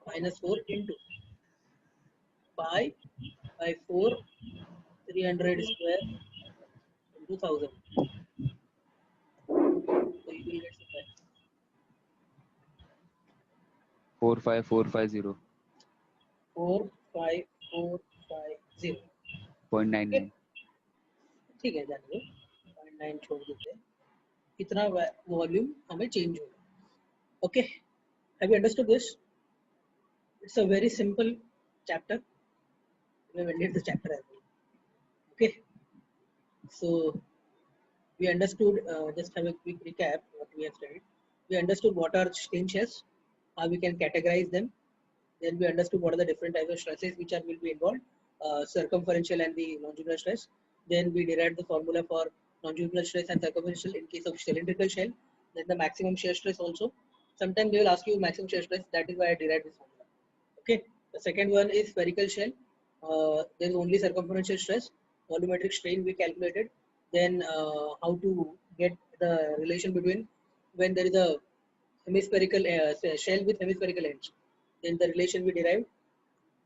-4 into pi by 4 300 square into 1000. So you will get some value. 45450. 45450. 0.99. ठीक है, जाने दो, 0.9 छोड़ देते हैं, इतना वॉल्यूम हमें चेंज होगा. Okay, have you understood this? It's a very simple chapter. We have ended the chapter as well. Okay, so we understood, just have a quick recap what we have studied. We understood what are strain shells, how we can categorize them. Then we understood what are the different types of stresses which will be involved, circumferential and the longitudinal stress. Then we derived the formula for longitudinal stress and circumferential in case of cylindrical shell. Then the maximum shear stress also. Sometimes they will ask you maximum shear stress. That is why I derived this formula. Okay. The second one is spherical shell. There is only circumferential stress. Volumetric strain we calculated. Then how to get the relation between when there is a hemispherical shell with hemispherical ends. Then the relation we derived.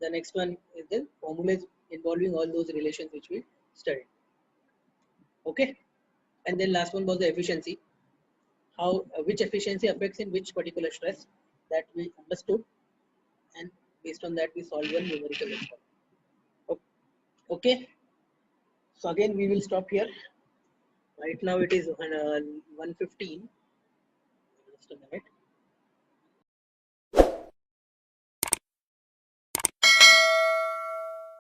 The next one is the formulas involving all those relations which we studied. Okay. And then last one was the efficiency. How which efficiency affects in which particular stress, that we understood, and based on that we solve one numerical problem. Okay. So again we will stop here. Right now it is 1:15. Just a minute.